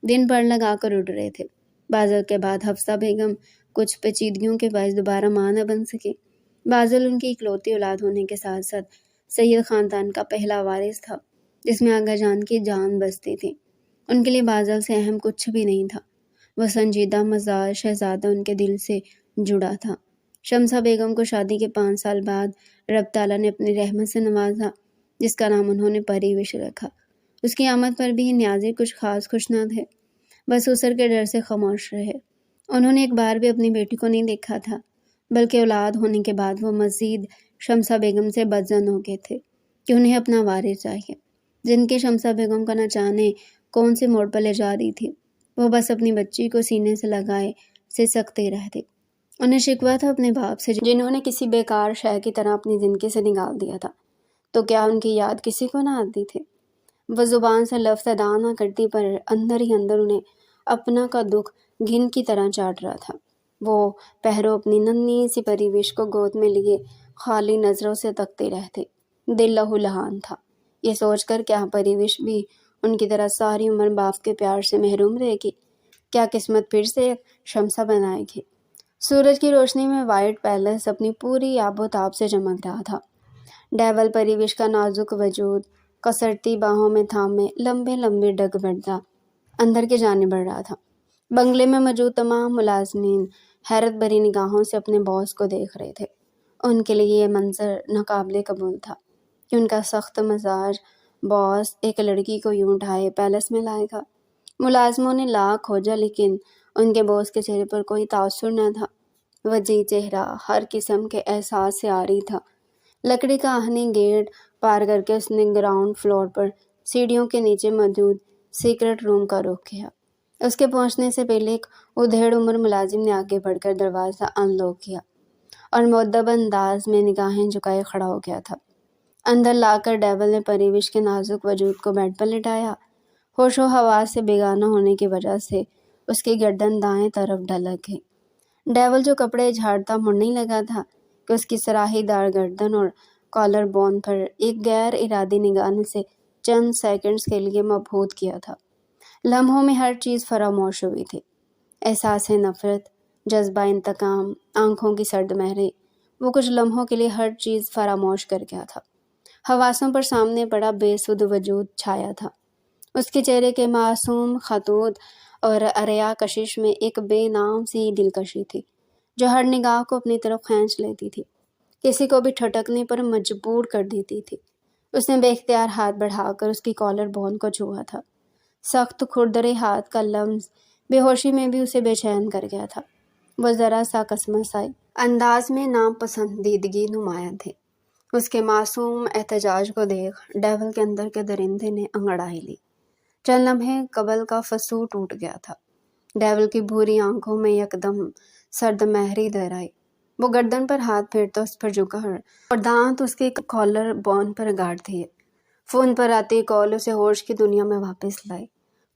دن پڑ لگا کر اڑ رہے تھے۔ بازل کے بعد حفصہ بیگم کچھ پیچیدگیوں کے باعث دوبارہ ماں نہ بن سکی۔ بازل ان کی اکلوتی اولاد ہونے کے ساتھ ساتھ سید خاندان کا پہلا وارث تھا، جس میں آغا جان کی جان بستی تھی۔ ان کے لیے بازل سے اہم کچھ بھی نہیں تھا۔ وہ سنجیدہ مزاج شہزادہ ان کے دل سے جڑا تھا۔ شمسہ بیگم کو شادی کے 5 سال بعد رب تعالیٰ نے اپنی رحمت سے نوازا، جس کا نام انہوں نے پریوش رکھا۔ اس کی آمد پر بھی نیازی کچھ خاص خوش نہ تھے، بس اسر کے ڈر سے خاموش رہے۔ انہوں نے ایک بار بھی اپنی بیٹی کو نہیں دیکھا تھا، بلکہ اولاد ہونے کے بعد وہ مزید شمسہ بیگم سے بدظن ہو گئے تھے کہ انہیں اپنا وارث چاہیے، جن کے شمسہ بیگم کا نہ جانے کون سے موڑ پر لے جا رہی تھی۔ وہ بس اپنی بچی کو سینے سے لگائے سسکتے رہتے۔ انہیں شکوہ تھا اپنے باپ سے، جنہوں نے کسی بیکار شے کی طرح اپنی زندگی سے نکال دیا تھا، تو کیا ان کی یاد کسی کو نہ آتی تھی؟ وہ زبان سے لفظ ادا نہ کرتی، پر اندر ہی اندر انہیں اپنا کا دکھ گھن کی طرح چاٹ رہا تھا۔ وہ پہرو اپنی ننھی سی پریوش کو گود میں لیے خالی نظروں سے تکتے رہتے۔ دل لہو لہان تھا، یہ سوچ کر کیا پریوش بھی ان کی طرح ساری عمر باپ کے پیار سے محروم رہے گی؟ کیا قسمت پھر سے ایک شمسہ بنائے گی؟ سورج کی روشنی میں وائٹ پیلس اپنی پوری آب و تاب سے چمک رہا تھا۔ ڈیول پریوش کا نازک وجود کسرتی باہوں میں تھامے لمبے لمبے ڈگ بڑھتا اندر کی جانب بڑھ رہا تھا۔ بنگلے میں موجود تمام ملازمین حیرت بھری نگاہوں سے اپنے باس کو دیکھ رہے تھے۔ ان کے لیے یہ منظر ناقابل قبول تھا کہ ان کا سخت مزاج باس ایک لڑکی کو یوں اٹھائے پیلس میں لائے گا۔ ملازموں نے لاکھ کھوجا، لیکن ان کے باس کے چہرے پر کوئی تاثر نہ تھا۔ وجیح چہرہ ہر قسم کے احساس سے عاری تھا۔ لکڑی کا آہنی گیٹ پار کر کے اس نے گراؤنڈ فلور پر سیڑھیوں کے نیچے موجود سیکرٹ روم کا رخ کیا۔ اس کے پہنچنے سے پہلے ایک ادھیڑ عمر ملازم نے آگے بڑھ کر دروازہ ان لاک کیا اور مؤدب انداز میں نگاہیں جھکائے کھڑا ہو گیا تھا۔ اندر لا کر ڈیول نے پریوش کے نازک وجود کو بیڈ پر لٹایا۔ ہوش و حواس سے بیگانہ ہونے کی وجہ سے اس کی گردن دائیں طرف ڈھلک گئی۔ ڈیول جو کپڑے جھاڑتا مڑنے لگا تھا کہ اس کی سراہی دار گردن اور کالر بون پر ایک غیر ارادی نگاہ نے اسے چند سیکنڈز کے لیے مبہوت کیا تھا۔ لمحوں میں ہر چیز فراموش ہوئی تھی۔ احساس نفرت، جذبہ انتقام، آنکھوں کی سرد مہریں، وہ کچھ لمحوں کے لیے ہر چیز فراموش کر گیا تھا۔ حواسوں پر سامنے پڑا بے سدھ وجود چھایا تھا۔ اس کے چہرے کے معصوم خطوط اور عریاں کشش میں ایک بے نام سی دلکشی تھی، جو ہر نگاہ کو اپنی طرف کھینچ لیتی تھی، کسی کو بھی ٹھٹکنے پر مجبور کر دیتی تھی۔ اس نے بے اختیار ہاتھ بڑھا کر اس کی کالر بون کو چھوا تھا۔ سخت کھردرے ہاتھ کا لمس بے ہوشی میں بھی اسے بے چین کر گیا تھا۔ وہ ذرا سا کسمسائی انداز میں ناپسندیدگی نمایاں تھے۔ اس کے معصوم احتجاج کو دیکھ ڈیول کے اندر کے درندے نے انگڑائی لی۔ چند لمحے قبل کا فسو ٹوٹ گیا تھا۔ ڈیول کی بھوری آنکھوں میں یکدم سرد مہری در آئی۔ وہ گردن پر ہاتھ پھیرتا اس پر جھکا اور دانت اس کے کالر بون پر گاڑ دیے۔ فون پر آتی کال اسے ہوش کی دنیا میں واپس لائی۔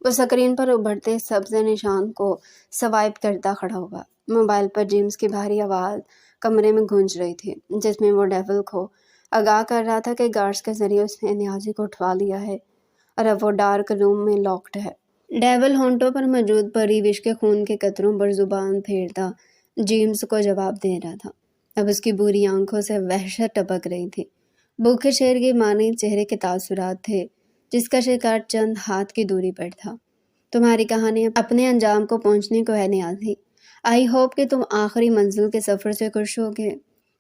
وہ اسکرین پر ابھرتے سبز نشان کو سوائپ کرتا کھڑا ہوا۔ موبائل پر جیمز کی بھاری آواز کمرے میں گونج رہی تھی، جس میں وہ ڈیول کو آگاہ کر رہا تھا کہ گارڈز کے ذریعے اس نے نیازی کو اٹھوا لیا ہے اور اب وہ ڈارک روم میں لاکڈ ہے۔ ڈیول ہونٹوں پر موجود پریوش کے خون کے قطروں پر زبان پھیرتا جیمز کو جواب دے رہا تھا۔ اب اس کی بری آنکھوں سے وحشت ٹپک رہی تھی۔ بھوکے شیر کے مانند چہرے کے تاثرات تھے، جس کا شکار چند ہاتھ کی دوری پر تھا۔ تمہاری کہانی اپنے انجام کو پہنچنے کو ہے نیازی۔ آئی ہوپ کہ تم آخری منزل کے سفر سے خوش ہوگے،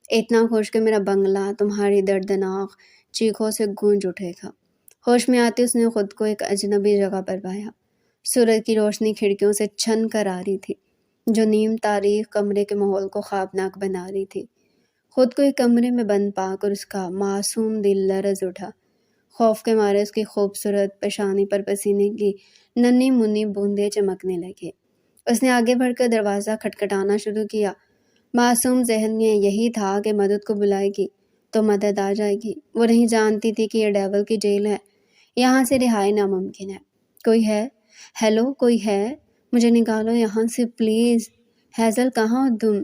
اتنا خوش کہ میرا بنگلہ تمہاری دردناک چیخوں سے گونج اٹھے گا۔ ہوش میں آتی اس نے خود کو ایک اجنبی جگہ پر پایا۔ سورج کی روشنی کھڑکیوں سے چھن کر آ رہی تھی، جو نیم تاریخ کمرے کے ماحول کو خوابناک بنا رہی تھی۔ خود کو ایک کمرے میں بند پا کر اس کا معصوم دل لرز اٹھا۔ خوف کے مارے اس کی خوبصورت پیشانی پر پسینے کی ننھی منھی بوندیں چمکنے لگے۔ اس نے آگے بڑھ کر دروازہ کھٹکھٹانا شروع کیا۔ معصوم ذہن میں یہی تھا کہ مدد کو بلائے گی تو مدد آ جائے گی۔ وہ نہیں جانتی تھی کہ یہ ڈیول کی جیل ہے، یہاں سے رہائی ناممکن ہے۔ کوئی ہے؟ ہیلو، کوئی ہے؟ مجھے نکالو یہاں سے پلیز۔ ہیزل، کہاں ہو تم؟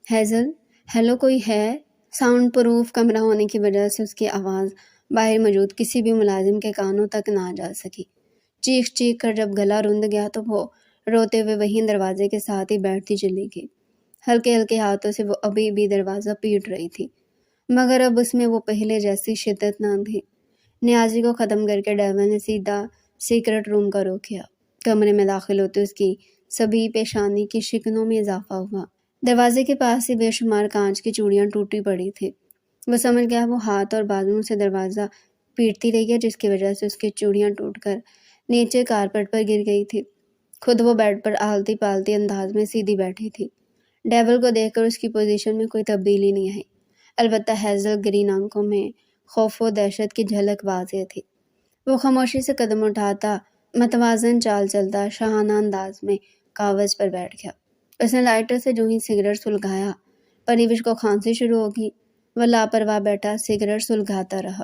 ہیزل، ہیلو، کوئی ہے؟ ساؤنڈ پروف کمرہ ہونے کی وجہ سے اس کی آواز باہر موجود کسی بھی ملازم کے کانوں تک نہ جا سکی۔ چیخ چیخ کر جب گلا رند گیا تو وہ روتے ہوئے وہیں دروازے کے ساتھ ہی بیٹھتی چلی گئی۔ ہلکے ہلکے ہاتھوں سے وہ ابھی بھی دروازہ پیٹ رہی تھی، مگر اب اس میں وہ پہلے جیسی شدت نہ تھی۔ نیازی کو ختم کر کے ڈیول نے سیدھا سیکرٹ روم کا رخ کیا۔ کمرے میں داخل ہوتے اس کی سبھی پیشانی کی شکنوں میں اضافہ ہوا۔ دروازے کے پاس ہی بے شمار کانچ کی چوڑیاں ٹوٹی پڑی تھی۔ وہ سمجھ گیا وہ ہاتھ اور بازوؤں سے دروازہ پیٹتی رہی ہے، جس کی وجہ سے اس کی چوڑیاں ٹوٹ کر نیچے کارپیٹ پر گر گئی تھی۔ خود وہ بیڈ پر آلتی پالتی انداز میں سیدھی بیٹھی تھی۔ ڈیول کو دیکھ کر اس کی پوزیشن میں کوئی تبدیلی نہیں آئی، البتہ ہیزل گرین آنکھوں میں خوف و دہشت کی جھلک واضح تھی۔ وہ خاموشی سے قدم اٹھاتا، متوازن چال چلتا، شاہانہ انداز میں کاغذ پر بیٹھ گیا۔ اس نے لائٹر سے جو ہی سگریٹ سلگایا، پریوش کو کھانسی شروع ہوگی۔ وہ لاپرواہ بیٹھا سگریٹ سلگاتا رہا۔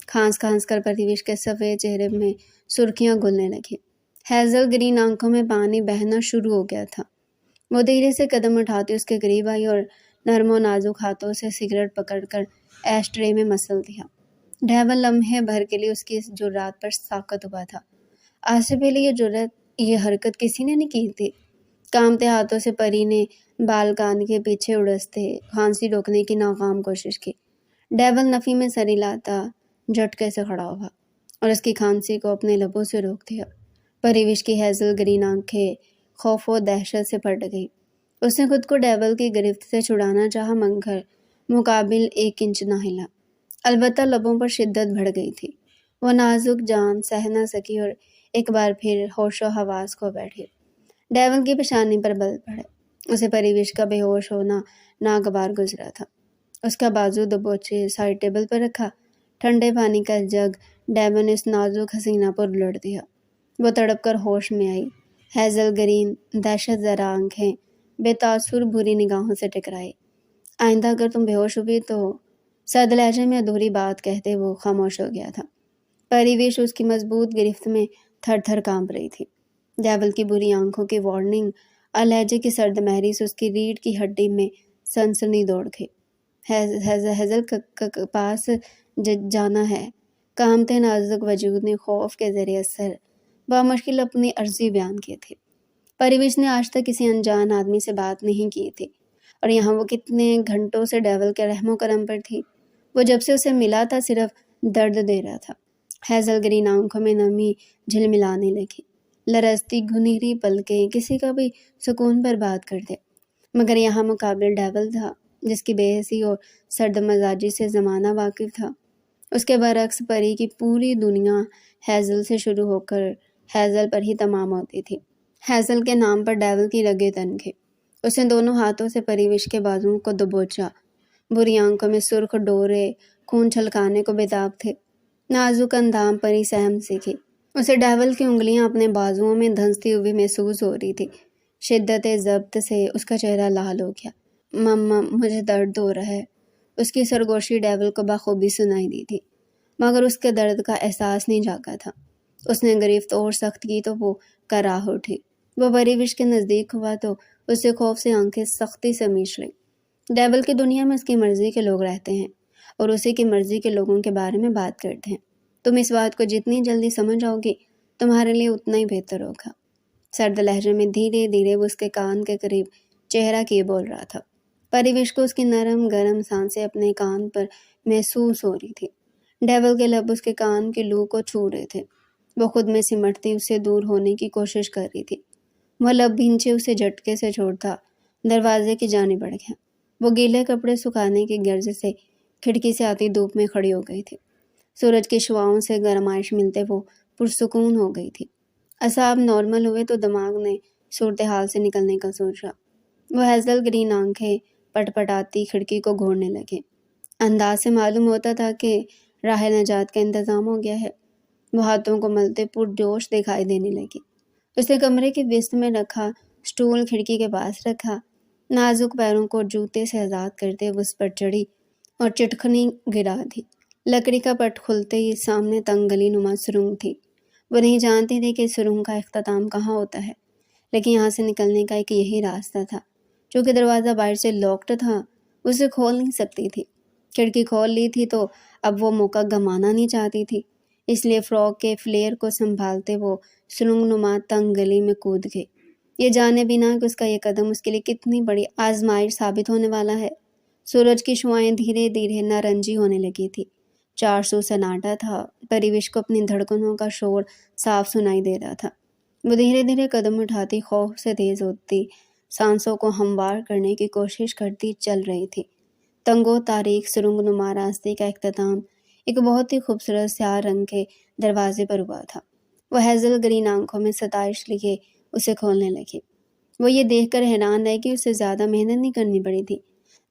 کھانس کھانس کر پریوش کے سفید چہرے میں سرخیاں گھلنے لگیں۔ ہیزل گرین آنکھوں میں پانی بہنا شروع ہو گیا تھا۔ وہ دھیرے سے قدم اٹھاتی اس کے قریب آئی اور نرم و نازک ہاتھوں سے سگریٹ پکڑ کر ایش ٹرے میں مسل دیا۔ ڈیول لمحے بھر کے لیے اس کی اس جرات پر ساکت ہوا تھا۔ آج سے پہلے یہ حرکت کسی نے نہیں کی تھی۔ کانپتے ہاتھوں سے پری نے بالکانی کے پیچھے اڑستے کھانسی روکنے کی ناکام کوشش کی۔ ڈیول نفی میں سر ہلاتا جھٹکے سے کھڑا ہوا اور اس کی کھانسی کو اپنے لبوں سے روک دیا۔ پریوش کی ہیزل گرین آنکھیں خوف و دہشت سے پھٹ گئی۔ اس نے خود کو ڈیول کی گرفت سے چھڑانا چاہا، مگر مقابل 1 انچ نہ ہلا۔ البتہ لبوں پر شدت بڑھ گئی تھی۔ وہ نازک جان سہ نہ سکی اور ایک بار پھر ہوش و حواس کھو بیٹھی۔ ڈیول کی پیشانی پر بل پڑے۔ اسے پریوش کا بے ہوش ہونا ناگوار گزرا تھا۔ اس کا بازو دبوچے سائڈ ٹیبل پر رکھا۔ ٹھنڈے پانی کا جگ ڈیول نے اس نازک حسینہ پر الٹ دیا۔ وہ تڑپ کر ہوش میں آئی۔ ہیزل گرین دہشت زدہ آنکھیں بے تاثر بری نگاہوں سے ٹکرائی۔ آئندہ اگر تم بے ہوش ہوئی تو، سرد لہجے میں ادھوری بات کہتے وہ خاموش ہو گیا تھا۔ پریوش اس کی مضبوط گرفت میں تھر تھر کانپ رہی تھی۔ ڈیول کی بری آنکھوں کی وارننگ اور لہجے کی سرد مہری سے اس کی ریڑھ کی ہڈی میں سنسنی دوڑ گئی۔ ہیزل پاس جانا ہے۔ کانپتے نازک وجود نے خوف کے ذریعے اثر بامشکل اپنی عرضی بیان کی تھی۔ پریوش نے آج تک کسی انجان آدمی سے بات نہیں کی تھی، اور یہاں وہ کتنے گھنٹوں سے ڈیول کے رحم و کرم پر تھی۔ وہ جب سے اسے ملا تھا صرف درد دے رہا تھا۔ ہیزل گرین آنکھوں میں نمی جھلملانے لگی۔ لرزتی گھنیری پلکیں کسی کا بھی سکون برباد کر دے، مگر یہاں مقابل ڈیول تھا، جس کی بے حسی اور سرد مزاجی سے زمانہ واقف تھا۔ اس کے برعکس پری کی پوری دنیا ہیزل سے شروع ہو کر ہیزل پر ہی تمام ہوتی تھی۔ ہیزل کے نام پر ڈیول کی رگیں تنکیں۔ اس نے دونوں ہاتھوں سے پریوش کے بازوؤں کو دبوچا۔ بری آنکھوں میں سرخ ڈورے خون چھلکانے کو بےتاب تھے۔ نازک اندام پری سہم سیکھی۔ اسے ڈیول کی انگلیاں اپنے بازوؤں میں دھنستی ہوئی محسوس ہو رہی تھی۔ شدت ضبط سے اس کا چہرہ لال ہو گیا۔ مما مجھے درد ہو رہا ہے۔ اس کی سرگوشی ڈیول کو بخوبی سنائی دی تھی، مگر اس کے درد کا احساس نہیں جاگا تھا۔ اس نے گرفت اور سخت کی تو وہ کراہ اٹھی۔ وہ پریوش کے نزدیک ہوا تو اسے خوف سے آنکھیں سختی سے میچ لیں۔ ڈیول کی دنیا میں اس کی مرضی کے لوگ رہتے ہیں اور اسی کی مرضی کے لوگوں کے بارے میں بات کرتے ہیں۔ تم اس بات کو جتنی جلدی سمجھ جاؤ گی تمہارے لیے اتنا ہی بہتر ہوگا۔ سرد لہجے میں دھیرے دھیرے وہ اس کے کان کے قریب چہرہ کیے بول رہا تھا۔ پریوش کو اس کی نرم گرم سانسیں اپنے کان پر محسوس ہو رہی تھی۔ ڈیول کے لب اس کے کان کی لو کو چھو رہے تھے۔ وہ خود میں سمٹتی اس سے دور ہونے کی کوشش کر رہی تھی۔ وہ لب بھینچے اسے جھٹکے سے چھوڑتا دروازے کی جانب بڑھ گیا۔ وہ گیلے کپڑے سکھانے کی غرض سے کھڑکی سے آتی دھوپ میں کھڑی ہو گئی تھی۔ سورج کی شعاؤں سے گرمائش ملتے وہ پرسکون ہو گئی تھی۔ اعصاب نارمل ہوئے تو دماغ نے صورتحال سے نکلنے کا سوچا۔ وہ ہیزل گرین آنکھیں پٹ پٹاتی کھڑکی کو گھورنے لگے۔ انداز سے معلوم ہوتا تھا کہ راہ نجات کا انتظام ہو گیا ہے۔ وہ ہاتھوں کو ملتے پرجوش دکھائی دینے لگی۔ اس نے کمرے کی وسط میں رکھا سٹول کھڑکی کے پاس رکھا۔ نازک پیروں کو جوتے سے آزاد کرتے وہ اس پر چڑھی اور چٹکنی گرا دی۔ لکڑی کا پٹ کھلتے ہی سامنے تنگ گلی نما سرنگ تھی۔ وہ نہیں جانتی تھی کہ سرنگ کا اختتام کہاں ہوتا ہے، لیکن یہاں سے نکلنے کا ایک یہی راستہ تھا۔ چونکہ دروازہ باہر سے لاکڈ تھا، اسے کھول نہیں سکتی تھی۔ کھڑکی کھول لی تھی تو اب وہ موقع گمانا نہیں چاہتی تھی، اس لیے فراک کے فلیر کو سنبھالتے وہ سرنگ نما تنگ گلی میں کود گئی، یہ جانے بنا کہ اس کا یہ قدم اس کے لیے کتنی بڑی آزمائش ثابت ہونے والا ہے۔ سورج کی شعائیں دھیرے دھیرے نارنجی ہونے لگی تھی۔ چار سو سناٹا تھا۔ پریوش کو اپنی دھڑکنوں کا شور صاف سنائی دے رہا تھا۔ وہ دھیرے دھیرے قدم اٹھاتی خوف سے تیز ہوتی سانسوں کو ہموار کرنے کی کوشش کرتی چل رہی تھی۔ تنگ و تاریک سرنگ نما راستے کا اختتام ایک بہت ہی خوبصورت سیاہ رنگ کے دروازے پر ہوا تھا۔ وہ ہیزل گرین آنکھوں میں ستائش لیے اسے کھولنے لگی۔ وہ یہ دیکھ کر حیران رہ کہ اسے زیادہ محنت نہیں کرنی پڑی تھی۔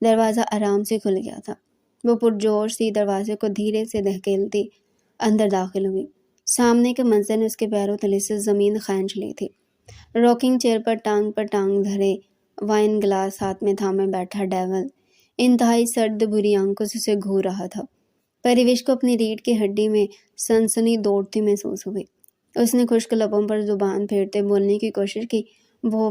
دروازہ آرام سے کھل گیا تھا۔ وہ پرجور سی دروازے کو دھیرے سے دھکیلتی اندر داخل ہوئی۔ سامنے کے منظر نے اس کے پیروں تلے سے زمین کھینچ لی تھی۔ راکنگ چیئر پر ٹانگ دھرے وائن گلاس ہاتھ میں تھامے بیٹھا ڈیول انتہائی سرد بری آنکھوں سے اسے گھور رہا تھا۔ پریوش کو اپنی ریڑھ کی ہڈی میں سنسنی دوڑتی محسوس ہوئی۔ اس نے خشک لبوں پر زبان پھیرتے بولنے کی کوشش کی، وہ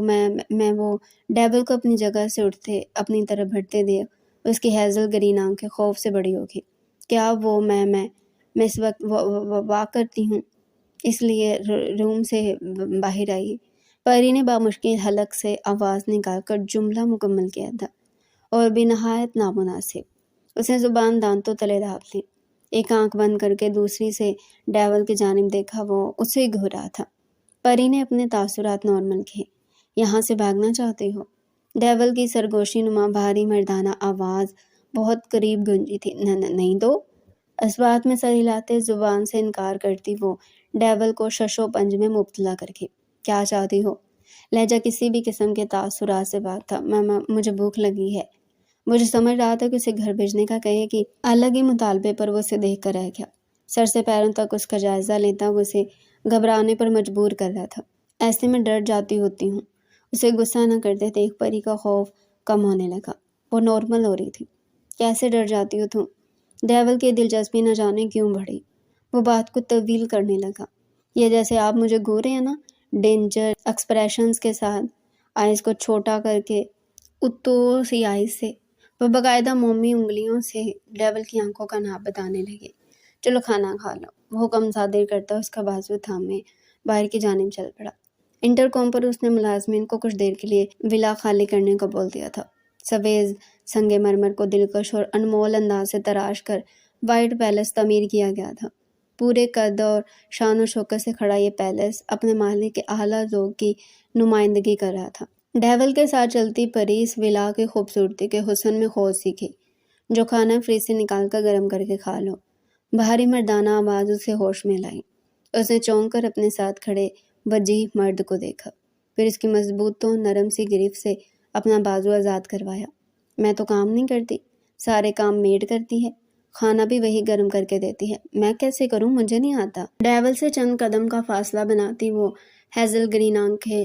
ڈیول کو اپنی جگہ سے اٹھتے اپنی طرف بڑھتے دیکھ اس کی ہیزل گرین آنکھیں خوف سے بڑی ہوگی۔ کیا وہ میں اس وقت واک کرتی ہوں، اس لیے روم سے باہر آئی۔ پری نے بامشکل حلق سے آواز نکال کر جملہ مکمل کیا تھا، اور بھی نہایت نامناسب۔ اس نے زبان دانتوں تلے داب لی۔ ایک آنکھ بند کر کے دوسری سے ڈیول کی جانب دیکھا، وہ اسے گھور رہا تھا۔ پری نے اپنے تاثرات نارمل کیے۔ یہاں سے بھاگنا چاہتے ہو؟ ڈیول کی سرگوشی نما بھاری مردانہ آواز بہت قریب گونجی تھی۔ نہیں دو۔ اس بات میں سر ہلاتے زبان سے انکار کرتی وہ ڈیول کو شش و پنج میں مبتلا کر کے۔ کیا چاہتی ہو؟ لہجہ کسی بھی قسم کے تاثرات سے پاک تھا۔ مجھے بھوک لگی ہے۔ مجھے سمجھ رہا تھا کہ اسے گھر بھیجنے کا کہے کہ الگ ہی مطالبے پر وہ اسے دیکھ کر رہ گیا۔ سر سے پیروں تک اس کا جائزہ لیتا وہ اسے گھبرانے پر مجبور کر رہا تھا۔ ایسے میں ڈر جاتی ہوتی ہوں۔ اسے غصہ نہ کرتے دیکھ پری کا خوف کم ہونے لگا۔ وہ نارمل ہو رہی تھی۔ کیسے ڈر جاتی ہو تم؟ ڈیول کی دلچسپی نہ جانے کیوں بڑھی۔ وہ بات کو طویل کرنے لگا۔ یہ جیسے آپ مجھے گھور رہے ہیں نا، ڈینجر ایکسپریشنز کے ساتھ، آئیز کو چھوٹا کر کے اتو سی آئیز سے وہ باقاعدہ مومی انگلیوں سے ڈیول کی آنکھوں کا ناپ بتانے لگے۔ چلو کھانا کھا لو۔ وہ حکم صادر کرتا اس کا بازو تھامے باہر کی جانب چل پڑا۔ انٹرکام پر اس نے ملازمین کو کچھ دیر کے لیے ولا خالی کرنے کو بول دیا تھا۔ سفید سنگ مرمر کو دلکش اور انمول انداز سے تراش کر وائٹ پیلس تعمیر کیا گیا تھا۔ پورے قد اور شان و شوکت سے کھڑا یہ پیلس اپنے مالک کے اعلیٰ ذوق کی نمائندگی کر رہا تھا۔ ڈیول کے ساتھ چلتی پری اس ولا کی خوبصورتی کے حسن میں کھو سیکھی۔ جو کھانا فریج سے نکال کر گرم کر کے کھا لو۔ بھاری مردانہ آواز اسے ہوش میں لائی۔ اس نے چونک کر اپنے ساتھ کھڑے وجیح مرد کو دیکھا، پھر اس کی مضبوط تو نرم سی گرفت سے اپنا بازو آزاد کروایا۔ میں تو کام نہیں کرتی، سارے کام میڈ کرتی ہے، کھانا بھی وہی گرم کر کے دیتی ہے، میں کیسے کروں؟ مجھے نہیں آتا۔ ڈیول سے چند قدم کا فاصلہ بناتی وہ ہیزل گرین آنکھیں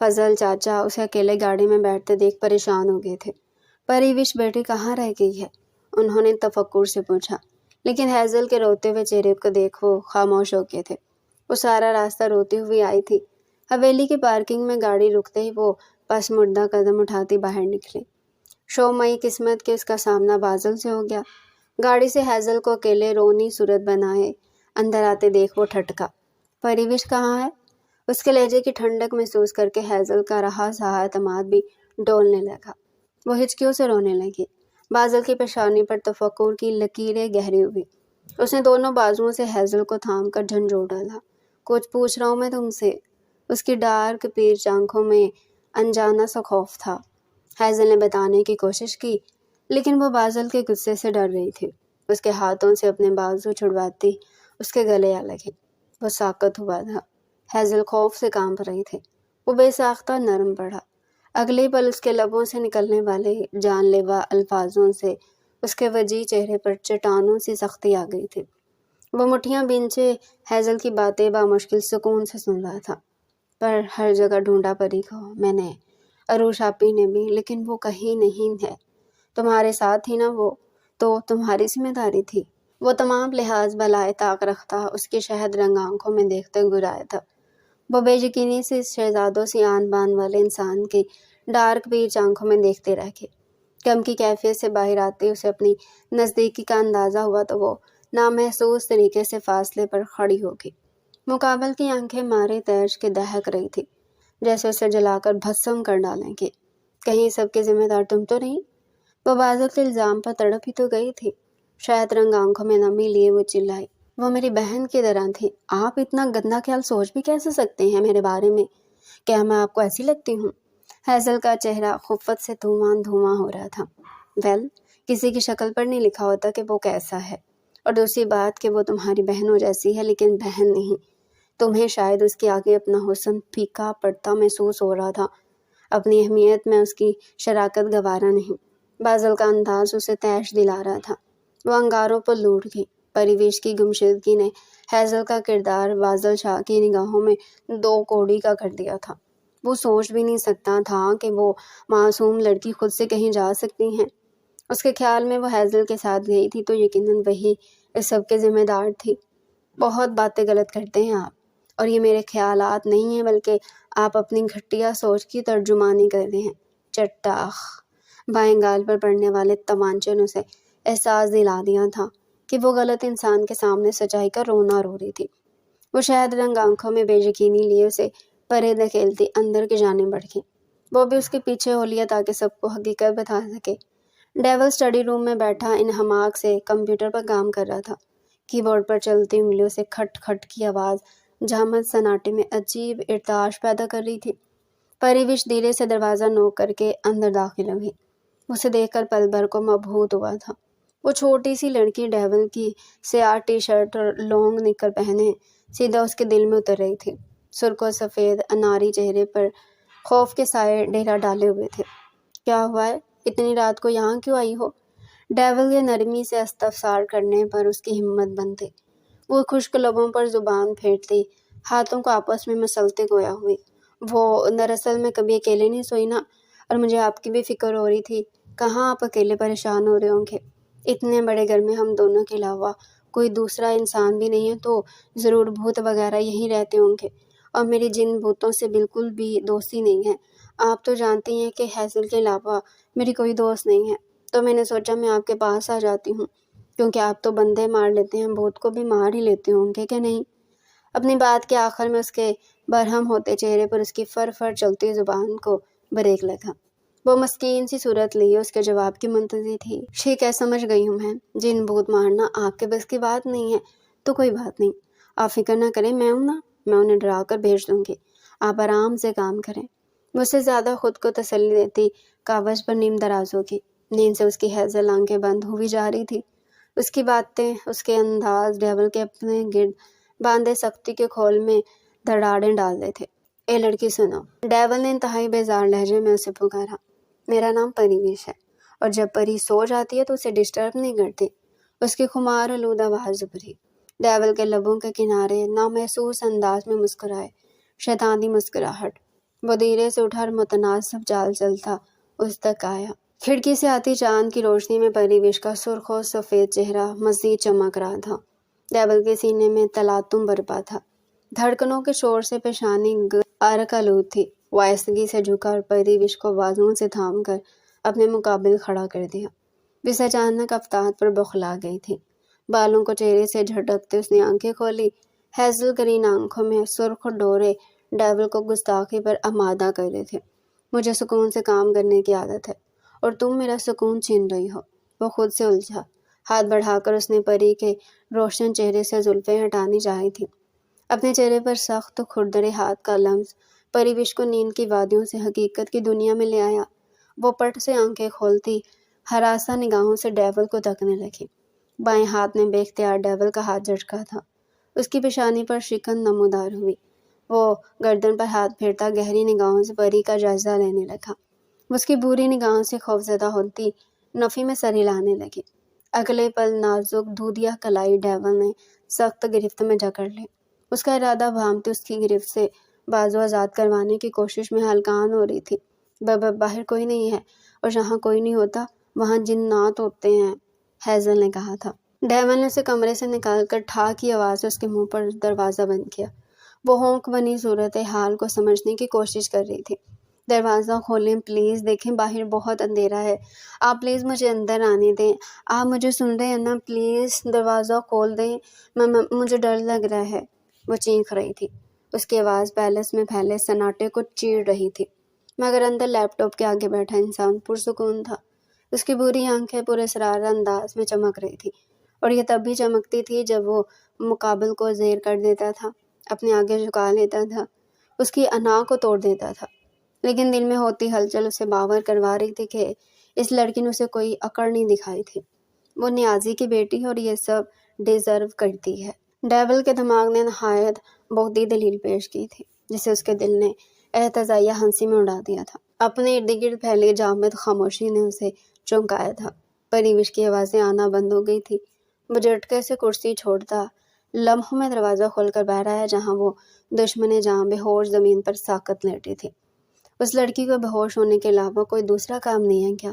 فضل چاچا اسے اکیلے گاڑی میں بیٹھتے دیکھ پریشان ہو گئے تھے۔ پریوش بیٹی کہاں رہ گئی ہے؟ انہوں نے تفکر سے پوچھا، لیکن ہیزل کے روتے ہوئے چہرے کو دیکھ وہ خاموش ہو گئے تھے۔ وہ سارا راستہ روتی ہوئی آئی تھی۔ حویلی کی پارکنگ میں گاڑی رکتے ہی وہ پس مردہ قدم اٹھاتی باہر نکلی۔ شومئی قسمت کہ اس کا سامنا بازل سے ہو گیا۔ گاڑی سے ہیزل کو اکیلے رونی صورت بنائے اندر آتے دیکھ وہ ٹھٹکا۔ پریوش کہاں ہے؟ اس کے لہجے کی ٹھنڈک محسوس کر کے ہیزل کا رہا سہا اعتماد بھی ڈولنے لگا۔ وہ ہچکیوں سے رونے لگی۔ بازل کی پیشانی پر تفکر کی لکیریں گہری ہوئی۔ اس نے دونوں بازوؤں سے ہیزل کو تھام کر جھنجھوڑ ڈالا۔ کچھ پوچھ رہا ہوں میں تم سے؟ اس کی ڈارک پیچ آنکھوں میں انجانا سا خوف تھا۔ ہیزل نے بتانے کی کوشش کی، لیکن وہ بازل کے غصے سے ڈر رہی تھی۔ اس کے ہاتھوں سے اپنے بازو چھڑواتی اس کے گلے آ لگی۔ وہ ساکت ہوا تھا۔ ہیزل خوف سے کانپ رہی تھی۔ وہ بے ساختہ نرم پڑا۔ اگلے پل اس کے لبوں سے نکلنے والے جان لیوا الفاظوں سے اس کے وجیح چہرے پر چٹانوں سی سختی آ گئی تھی۔ وہ مٹھیاں بھینچے ہیزل کی باتیں بامشکل سکون سے سن رہا تھا۔ پر ہر جگہ ڈھونڈا پری کو میں نے، عروش آپی نے بھی، لیکن وہ کہیں نہیں ہے۔ تمہارے ساتھ تھی نا وہ، تو تمہاری ذمہ داری تھی۔ وہ تمام لحاظ بالائے طاق رکھتا اس کی شہد رنگ آنکھوں میں دیکھتے گرایا تھا۔ وہ بے یقینی سے اس شہزادوں سی آن بان والے انسان کی ڈارک پیچ آنکھوں میں دیکھتے رہ گئے۔ غم کی کیفیت سے باہر آتے اسے اپنی نزدیکی کا اندازہ ہوا تو وہ نامحسوس طریقے سے فاصلے پر کھڑی ہو گئی۔ مقابل کی آنکھیں مارے تیش کے دہک رہی تھی، جیسے اسے جلا کر بھسم کر ڈالیں گے۔ کہیں سب کے ذمہ دار تم تو نہیں؟ وہ بازل کے الزام پر تڑپ ہی تو گئی تھی۔ شاید رنگ آنکھوں میں نمی لیے وہ چلائی، وہ میری بہن کی طرح تھی۔ آپ اتنا گندا خیال سوچ بھی کیسے سکتے ہیں میرے بارے میں؟ کیا میں آپ کو ایسی لگتی ہوں؟ ہیزل کا چہرہ خفت سے دھواں دھواں ہو رہا تھا۔ کسی کی شکل پر نہیں لکھا ہوتا کہ وہ کیسا ہے، اور دوسری بات کہ وہ تمہاری بہنوں جیسی ہے، لیکن بہن نہیں۔ تمہیں شاید اس کے آگے اپنا حسن پھیکا پڑتا محسوس ہو رہا تھا۔ اپنی اہمیت میں اس کی شراکت گوارا نہیں۔ بازل کا انداز اسے تیش دلا رہا تھا۔ وہ انگاروں پر لوٹ گئی۔ پریویش کی گمشدگی نے ہیزل کا کردار بازل شاہ کی نگاہوں میں دو کوڑی کا کر دیا تھا۔ وہ سوچ بھی نہیں سکتا تھا کہ وہ معصوم لڑکی خود سے کہیں جا سکتی ہیں۔ اس کے خیال میں وہ ہیزل کے ساتھ گئی تھی تو یقیناً وہی اس سب کے ذمہ دار تھی۔ بہت باتیں غلط کرتے ہیں آپ، اور یہ میرے خیالات نہیں ہیں بلکہ آپ اپنی گھٹیا سوچ کی ترجمانی کر رہے ہیں۔ چٹاخ! بائیں گال پر پڑنے والے تمانچے نے اسے احساس دلا دیا تھا کہ وہ غلط انسان کے سامنے سچائی کا رونا رو رہی تھی۔ وہ شاید رنگ آنکھوں میں بے یقینی لیے اسے پرے دھکیلتی اندر کی جانب بڑھ گئی۔ وہ بھی اس کے پیچھے ہو لیا تاکہ سب کو حقیقت بتا سکے۔ ڈیول اسٹڈی روم میں بیٹھا انہماک سے کمپیوٹر پر کام کر رہا تھا۔ کی بورڈ پر چلتی انگلیوں سے کھٹ کھٹ کی آواز جامد سناٹے میں عجیب ارتعاش پیدا کر رہی تھی۔ پریوش دھیرے سے دروازہ نوک کر کے اندر داخل ہوئی۔ اسے دیکھ کر پل بھر کو مبہوت ہوا تھا۔ وہ چھوٹی سی لڑکی ڈیول کی سیاہ ٹی شرٹ اور لانگ نکر پہنے سیدھا اس کے دل میں اتر رہی تھی۔ سرخ و سفید اناری چہرے پر خوف کے سائے ڈیرا ڈالے ہوئے تھے۔ کیا ہوا ہے؟ اتنی رات کو یہاں کیوں آئی ہو؟ ڈیول کے نرمی سے استفسار کرنے پر اس کی ہمت بند تھی۔ وہ خشک لبوں پر زبان پھیرتی ہاتھوں کو آپس میں مسلتے گویا ہوئی۔ وہ دراصل میں کبھی اکیلے نہیں سوئی نا، اور مجھے آپ کی بھی فکر ہو رہی تھی۔ کہاں آپ اکیلے پریشان ہو رہے ہوں گے؟ اتنے بڑے گھر میں ہم دونوں کے علاوہ کوئی دوسرا انسان بھی نہیں ہے تو ضرور بھوت وغیرہ یہیں رہتے ہوں گے، اور میری جن بھوتوں سے بالکل بھی دوستی نہیں ہے۔ آپ تو جانتی ہیں کہ ہیزل کے علاوہ میری کوئی دوست نہیں ہے، تو میں نے سوچا میں آپ کے پاس آ جاتی ہوں، کیونکہ آپ تو بندے مار لیتے ہیں، بھوت کو بھی مار ہی لیتے ہوں گے کہ نہیں؟ اپنی بات کے آخر میں اس کے برہم ہوتے چہرے پر اس کی فر فر چلتی زبان کو بریک لگا۔ وہ مسکین سی صورت لیے اس کے جواب کی منتظر تھی۔ ٹھیک ہے، سمجھ گئی ہوں میں، جن بھوت مارنا آپ کے بس کی بات نہیں ہے تو کوئی بات نہیں، آپ فکر نہ کریں، میں ہوں نا، میں انہیں ڈرا کر بھیج دوں گی، آپ آرام سے کام کریں۔ مجھ سے زیادہ خود کو تسلی دیتی کاغذ پر نیم دراز ہوگی۔ نیند سے اس کی ہیزل آنکھیں بند ہوئی جا رہی تھی۔ اس کی باتیں، اس کے انداز ڈیول کے اپنے گرد باندھے سختی کے کھول میں دھڑاڑیں ڈال دیتے۔ اے لڑکی سنو، ڈیول نے انتہائی بیزار لہجے میں اسے پکارا۔ میرا نام پریوش ہے، اور جب پری سو جاتی ہے تو اسے ڈسٹرب نہیں کرتی۔ اس کی خمار آلود آواز ابھری۔ ڈیول کے لبوں کے کنارے نامحسوس انداز میں مسکرائے، شیطانی مسکراہٹ۔ وہ دھیرے سے اٹھا اور متناسب چال چلتا اس تک آیا۔ کھڑکی سے آتی چاند کی روشنی میں پریوش کا سرخ و سفید چہرہ مزید چمک رہا تھا۔ ڈیول کے سینے میں تلاطم برپا تھا، دھڑکنوں کے شور سے پیشانی عرق آلود تھی۔ وہ آہستگی سے جھکا اور پریوش کو بازوؤں سے تھام کر اپنے مقابل کھڑا کر دیا۔ جس اچانک افتاد پر بوکھلا گئی تھی، بالوں کو چہرے سے جھٹکتے اس نے آنکھیں کھولی۔ ہیزل گرین آنکھوں میں سرخ ڈورے ڈیول کو گستاخی پر آمادہ کر رہے تھے۔ مجھے سکون سے کام کرنے کی عادت ہے اور تم میرا سکون چھین رہی ہو۔ وہ خود سے الجھا۔ ہاتھ بڑھا کر اس نے پری کے روشن چہرے سے زلفیں ہٹانی چاہی تھی۔ اپنے چہرے پر سخت کھردرے ہاتھ کا لمس پریوش کو نیند کی وادیوں سے حقیقت کی دنیا میں لے آیا۔ وہ پٹ سے آنکھیں کھولتی ہراساں نگاہوں سے ڈیول کو تکنے لگی۔ بائیں ہاتھ میں بے اختیار ڈیول کا ہاتھ جھٹکا تھا۔ اس کی پیشانی پر شکن نمودار ہوئی۔ وہ گردن پر ہاتھ پھیرتا گہری نگاہوں سے پری کا جائزہ لینے لگا۔ اس کی بری نگاہوں سے خوفزدہ ہوتی نفی میں سر ہلانے لگی۔ اگلے پل نازک دودھیا کلائی ڈیول نے سخت گرفت میں جکڑ لی۔ اس کا ارادہ بھانپتے اس کی گرفت سے بازو آزاد کروانے کی کوشش میں ہلکان ہو رہی تھی۔ باہر کوئی نہیں ہے، اور جہاں کوئی نہیں ہوتا وہاں جنات ہوتے ہیں، ہیزل نے کہا تھا۔ ڈیول نے اسے کمرے سے نکال کر ٹھا کی آواز سے اس کے منہ پر دروازہ بند کیا۔ وہ ہونک بنی صورتحال کو سمجھنے کی کوشش کر رہی تھی۔ دروازہ کھولیں پلیز، دیکھیں باہر بہت اندھیرا ہے، آپ پلیز مجھے اندر آنے دیں، آپ مجھے سن رہے ہیں نا، پلیز دروازہ کھول دیں، مجھے ڈر لگ رہا ہے۔ وہ چینخ رہی تھی۔ اس کی آواز پیلس میں پھیلے سناٹے کو چیر رہی تھی، مگر اندر لیپ ٹاپ کے آگے بیٹھا انسان پرسکون تھا۔ اس کی بری آنکھیں پراسرار انداز میں چمک رہی تھی، اور یہ تب بھی چمکتی تھی جب وہ مقابل کو زیر کر دیتا تھا، اپنے آگے جھکا لیتا تھا، اس کی انا کو توڑ دیتا تھا۔ لیکن دل میں ہوتی ہلچل اسے باور کروا رہی تھی کہ اس لڑکی نے اسے کوئی اکڑ نہیں دکھائی تھی۔ وہ نیازی کی بیٹی ہے اور یہ سب ڈیزرو کرتی ہے۔ ڈیول کے دماغ نے نہایت بہتی دلیل پیش کی تھی، جسے اس کے دل نے احتجاجیہ ہنسی میں اڑا دیا تھا۔ اپنے ارد گرد پھیلی جامد خاموشی نے اسے چونکایا تھا۔ پریوش کی آوازیں آنا بند ہو گئی تھی۔ وہ جھٹکے سے کرسی چھوڑتا لمحوں میں دروازہ کھول کر باہر آیا، جہاں وہ دشمن جاں بے ہوش زمین پر ساکت لیٹی تھی۔ اس لڑکی کو بے ہوش ہونے کے علاوہ کوئی دوسرا کام نہیں ہے کیا؟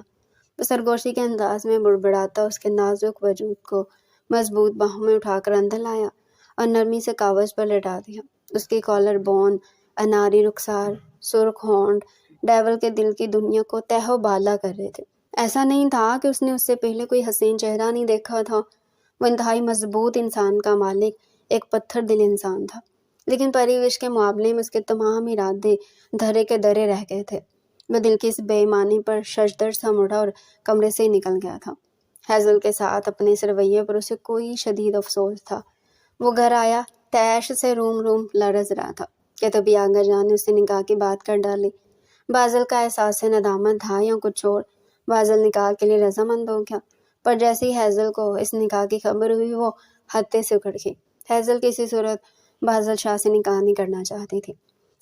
وہ سرگوشی کے انداز میں بڑبڑاتا اس کے نازک وجود کو مضبوط باہوں میں اٹھا کر اندر لایا اور نرمی سے کاغذ پر لٹا دیا۔ اس کی کالر بون، اناری رخسار، سرخ ہونٹ ڈیول کے دل کی دنیا کو تہ و بالا کر رہے تھے۔ ایسا نہیں تھا کہ اس نے اس سے پہلے کوئی حسین چہرہ نہیں دیکھا تھا۔ وہ انتہائی مضبوط انسان کا مالک ایک پتھر دل انسان تھا، لیکن پریوش کے معاملے میں اس کے تمام ارادے دھرے کے دھرے رہ گئے تھے۔ وہ دل کی اس بے ایمانی پر ششدر سا مڑا اور کمرے سے ہی نکل گیا تھا۔ ہیزل کے ساتھ اپنے اس رویے پر اسے کوئی شدید افسوس تھا۔ وہ گھر آیا، تیش سے روم لرز رہا تھا کہ تبھی آغا جان نے اسے نکاح کی بات کر ڈالی۔ بازل کا احساس ندامت تھا یا کچھ اور، بازل نکاح کے لیے رضامند ہو گیا، پر جیسے ہی ہیزل کو اس نکاح کی خبر ہوئی وہ ہتے سے اکڑ گئی۔ ہیزل کسی صورت بازل شاہ سے نکاح نہیں کرنا چاہتی تھی۔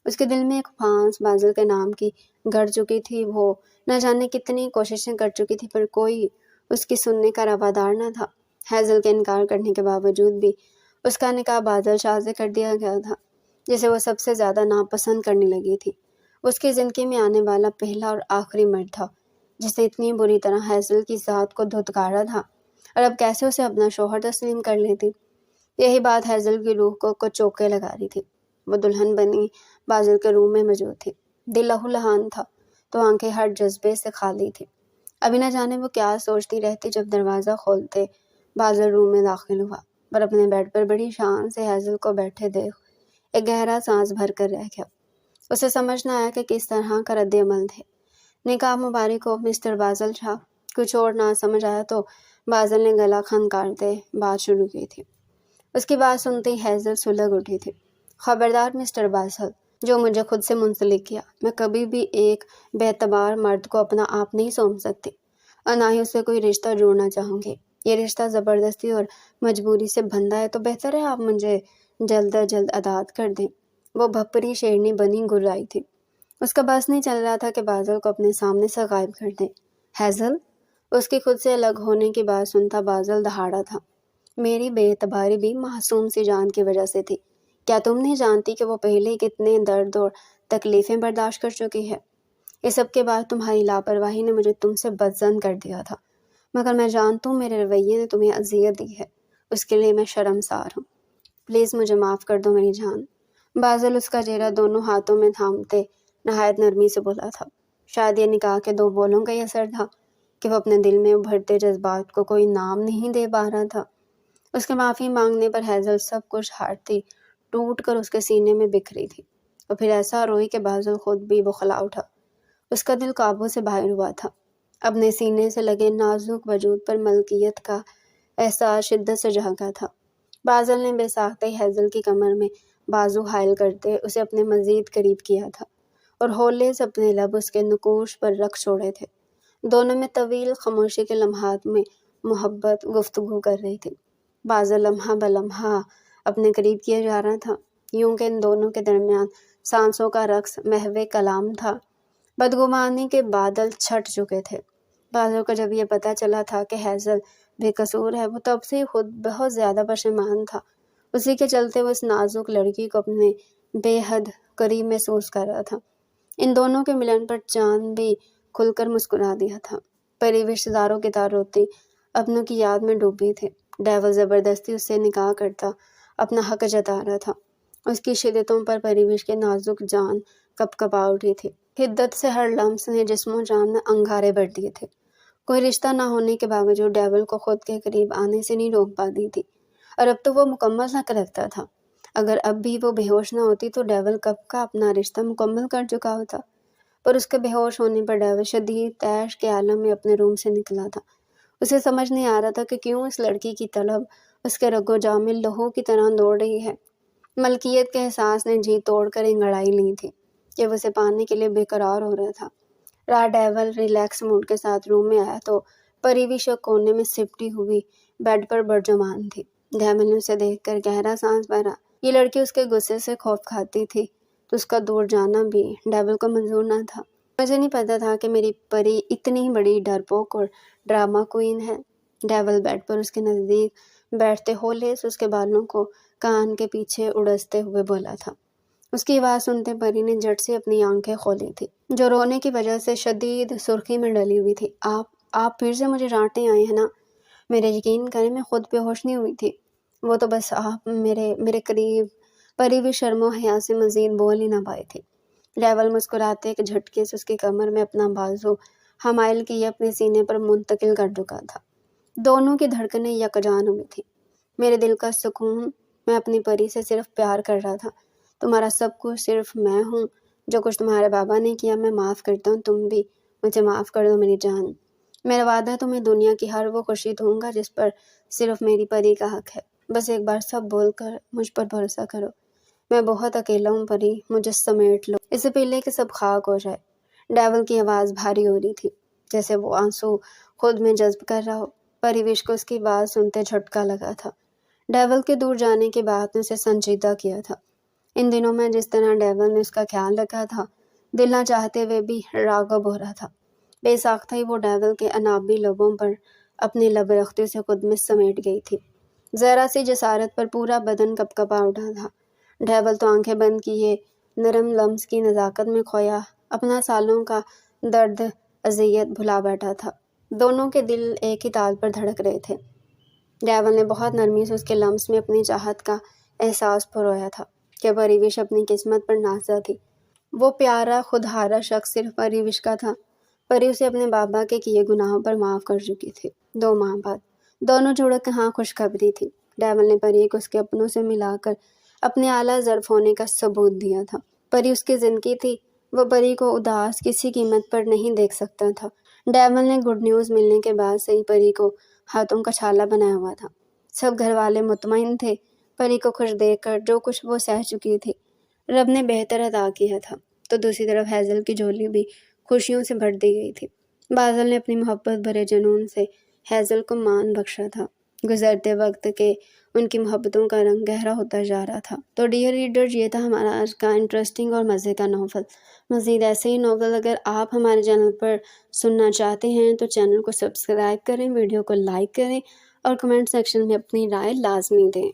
اس کے دل میں ایک پھانس بازل کے نام کی گڑ چکی تھی۔ وہ نہ جانے کتنی کوششیں کر چکی تھی، پر کوئی اس کی سننے کا روادار نہ تھا۔ ہیزل کے انکار کرنے کے باوجود بھی اس کا نکاح بازل شاہ سے کر دیا گیا تھا، جسے وہ سب سے زیادہ ناپسند کرنے لگی تھی۔ اس کی زندگی میں آنے والا پہلا اور آخری مرد تھا جسے اتنی بری طرح ہیزل کی ذات کو دھتکارا تھا، اور اب کیسے اسے اپنا شوہر تسلیم کر لیتی۔ یہی بات ہیزل کی روح کو چوکے لگا رہی تھی۔ وہ دلہن بنی بازل کے روم میں موجود تھی۔ دل لہو لہان تھا تو آنکھیں ہر جذبے سے خالی تھی۔ ابھی نہ جانے وہ کیا سوچتی رہتی جب دروازہ کھولتے بازل روم میں داخل ہوا، پر اپنے بیڈ پر بڑی شان سے ہیزل کو بیٹھے دیکھ ایک گہرا سانس بھر کر رہ گیا۔ اسے سمجھ نہ آیا کہ کس طرح کا رد عمل دے۔ نکاح مبارک ہو مسٹر بازل شاہ۔ کچھ اور نہ سمجھ آیا تو بازل نے گلا کھنکارتے بات شروع کی تھی۔ اس کی بات سنتے ہی ہیزل سلگ اٹھی تھی۔ خبردار مسٹر بازل، جو مجھے خود سے منسلک کیا، میں کبھی بھی ایک بے اعتبار مرد کو اپنا آپ نہیں سونپ سکتی، اور نہ ہی اسے کوئی رشتہ جوڑنا چاہوں گی۔ یہ رشتہ زبردستی اور مجبوری سے بندھا ہے تو بہتر ہے آپ مجھے جلد از جلد عطا کر دیں۔ وہ بھپری شیرنی بنی گررائی تھی۔ اس کا بس نہیں چل رہا تھا کہ بازل کو اپنے سامنے سے غائب کر دیں۔ ہیزل، اس کی خود سے الگ ہونے کی بات سنتا بازل دہاڑا تھا۔ میری بے اعتباری بھی معصوم سی جان کی وجہ سے تھی۔ کیا تم نہیں جانتی کہ وہ پہلے کتنے درد اور تکلیفیں برداشت کر چکی ہے۔ اس سب کے بعد تمہاری لاپرواہی نے مجھے تم سے بدظن کر دیا تھا، مگر میں جانتا ہوں میرے رویے نے تمہیں اذیت دی ہے، اس کے لیے میں شرمسار ہوں۔ پلیز مجھے معاف کر دو میری جان۔ بازل اس کا چہرہ دونوں ہاتھوں میں تھامتے نہایت نرمی سے بولا تھا۔ شاید یہ نکاح کے دو بولوں کا ہی اثر تھا کہ وہ اپنے دل میں ابھرتے جذبات کو کوئی نام نہیں دے پا رہا تھا۔ اس کے معافی مانگنے پر ہیزل سب کچھ ہارتی ٹوٹ کر اس کے سینے میں بکھری تھی، اور پھر ایسا روئی کہ بازل خود بھی بخلا اٹھا۔ اس کا دل قابو سے باہر ہوا تھا۔ اپنے سینے سے لگے نازک وجود پر ملکیت کا احساس شدت سے جھانکا تھا۔ بازل نے بے ساختہ ہی ہیزل کی کمر میں بازو حائل کرتے اسے اپنے مزید قریب کیا تھا، اور ہولے سے اپنے لب اس کے نکوش پر رکھ چھوڑے تھے۔ دونوں میں طویل خاموشی کے لمحات میں محبت گفتگو کر رہی تھی۔ بازل لمحہ بلمحہ اپنے قریب کیا جا رہا تھا، یوں کہ ان دونوں کے درمیان سانسوں کا رقص محو کلام تھا۔ بدگمانی کے بادل چھٹ چکے تھے۔ بازل کو جب یہ پتہ چلا تھا کہ ہیزل بے قصور ہے، وہ تب سے خود بہت زیادہ پشیمان تھا۔ اسی کے چلتے وہ اس نازک لڑکی کو اپنے بے حد قریب محسوس کر رہا تھا۔ ان دونوں کے ملن پر چاند بھی کھل کر مسکرا دیا تھا۔ پری رشتہ داروں کی طرح روتی اپنوں کی یاد میں ڈوبی تھی۔ ڈیول زبردستی اس سے نکاح کرتا اپنا حق جتا رہا تھا۔ اس کی شدتوں پر پریوش کے نازک جان کپ کپا اٹھی تھی۔ حدت سے ہر لمس نے جسم و جان میں انگارے بھر دیے تھے۔ کوئی رشتہ نہ ہونے کے باوجود ڈیول کو خود کے قریب آنے سے نہیں روک پاتی تھی، اور اب تو وہ مکمل حق رکھتا تھا۔ اگر اب بھی وہ بے ہوش نہ ہوتی تو ڈیول کب کا اپنا رشتہ مکمل کر چکا ہوتا۔ پر اس کے بے ہوش ہونے پر ڈیول شدید طیش کے عالم میں اپنے روم سے نکلا تھا۔ اسے سمجھ نہیں آ رہا تھا کہ کیوں اس لڑکی کی طلب اس کے رگ و جاں میں لہو کی طرح دوڑ رہی ہے۔ ملکیت کے احساس نے جی توڑ کر انگڑائی لی تھی کہ وہ اسے پانے کے لیے بے قرار ہو رہا تھا۔ رات ڈیول ریلیکس موڈ کے ساتھ روم میں آیا تو پریوش کونے میں سپٹی ہوئی بیڈ پر برجمان تھی۔ ڈیول نے اسے دیکھ کر گہرا سانس بھرا۔ یہ لڑکی اس کے غصے سے خوف کھاتی تھی تو اس کا دور جانا بھی ڈیول کو منظور نہ تھا۔ مجھے نہیں پتا تھا کہ میری پری اتنی بڑی ڈرپوک اور ڈرامہ کوئین ہے۔ ڈیول بیڈ پر اس کے نزدیک بیٹھتے ہولے سے اس کے بالوں کو کان کے پیچھے اڑستے ہوئے بولا تھا۔ اس کی آواز سنتے پری نے جھٹ سے اپنی آنکھیں کھولی تھی، جو رونے کی وجہ سے شدید سرخی میں ڈلی ہوئی تھی۔ آپ پھر سے مجھے ڈانٹنے آئے ہیں نا؟ میرے یقین کریں میں خود بے ہوش نہیں ہوئی تھی، وہ تو بس آپ میرے قریب۔ پری بھی شرم و حیا سے مزید بول ہی نہ پائی تھی۔ ڈیول مسکراتے ایک جھٹکے سے اس کی کمر میں اپنا بازو حمائل کیے اپنے سینے پر منتقل کر چکا تھا۔ دونوں کی دھڑکنیں یکجان ہوئی تھی۔ میرے دل کا سکون، میں اپنی پری سے صرف پیار کر رہا تھا۔ تمہارا سب کچھ صرف میں ہوں۔ جو کچھ تمہارے بابا نے کیا میں معاف کرتا ہوں، تم بھی مجھے معاف کر دو میری جان۔ میرا وعدہ تمہیں دنیا کی ہر وہ خوشی دوں گا جس پر صرف میری پری کا حق ہے۔ بس ایک بار سب بول کر مجھ پر بھروسہ کرو۔ میں بہت اکیلا ہوں پری، مجھے سمیٹ لو اس سے پہلے کہ سب خاک ہو جائے۔ ڈیول کی آواز بھاری ہو رہی تھی، جیسے وہ آنسو خود میں جذب کر رہا ہو۔ پریوش کو اس کی بات سنتے جھٹکا لگا تھا۔ ڈیول کے دور جانے کے بعد نے اسے سنجیدہ کیا تھا۔ ان دنوں میں جس طرح ڈیول نے اس کا خیال رکھا تھا، دل نہ چاہتے ہوئے بھی راغب ہو رہا تھا۔ بے ساختہ ہی وہ ڈیول کے انابی لبوں پر اپنی لب رختی سے خود میں سمیٹ گئی تھی۔ ذرا سی جسارت پر پورا بدن کپ کپا اٹھا تھا۔ ڈیول تو آنکھیں بند کیے نرم لمس کی نزاکت میں کھویا اپنا سالوں کا درد اذیت بھلا بیٹھا تھا۔ دونوں کے دل ایک ہی تال پر دھڑک رہے تھے۔ ڈیول نے بہت نرمی سے اس کے لمس میں اپنی چاہت کا احساس پرویا تھا کہ پریوش اپنی قسمت پر نازا تھی۔ وہ پیارا خودہارا شخص صرف پریوش کا تھا۔ پری اسے اپنے بابا کے کیے گناہوں پر معاف کر چکی تھی۔ 2 ماہ بعد دونوں جوڑے کے ہاں خوشخبری تھی۔ ڈیول نے پری کو اس کے اپنوں سے ملا کر اپنے اعلیٰ ظرف ہونے کا ثبوت دیا تھا۔ پری اس کی زندگی تھی، وہ پری کو اداس کسی قیمت پر نہیں دیکھ سکتا تھا۔ ڈیول نے گڈ نیوز ملنے کے بعد سے ہی پری کو ہاتھوں کا چھالا بنایا ہوا تھا۔ سب گھر والے مطمئن تھے پری کو خوش دیکھ کر، جو کچھ وہ سہ چکی تھی رب نے بہتر عطا کیا تھا۔ تو دوسری طرف ہیزل کی جھولی بھی خوشیوں سے بھر دی گئی تھی۔ بازل نے اپنی محبت بھرے جنون سے ہیزل کو مان بخشا تھا۔ گزرتے وقت کے ان کی محبتوں کا رنگ گہرا ہوتا جا رہا تھا۔ تو ڈیئر ریڈر، یہ تھا ہمارا آج کا انٹرسٹنگ اور مزے کا ناول۔ مزید ایسے ہی ناول اگر آپ ہمارے چینل پر سننا چاہتے ہیں تو چینل کو سبسکرائب کریں، ویڈیو کو لائک کریں اور کمنٹ سیکشن میں اپنی رائے لازمی دیں۔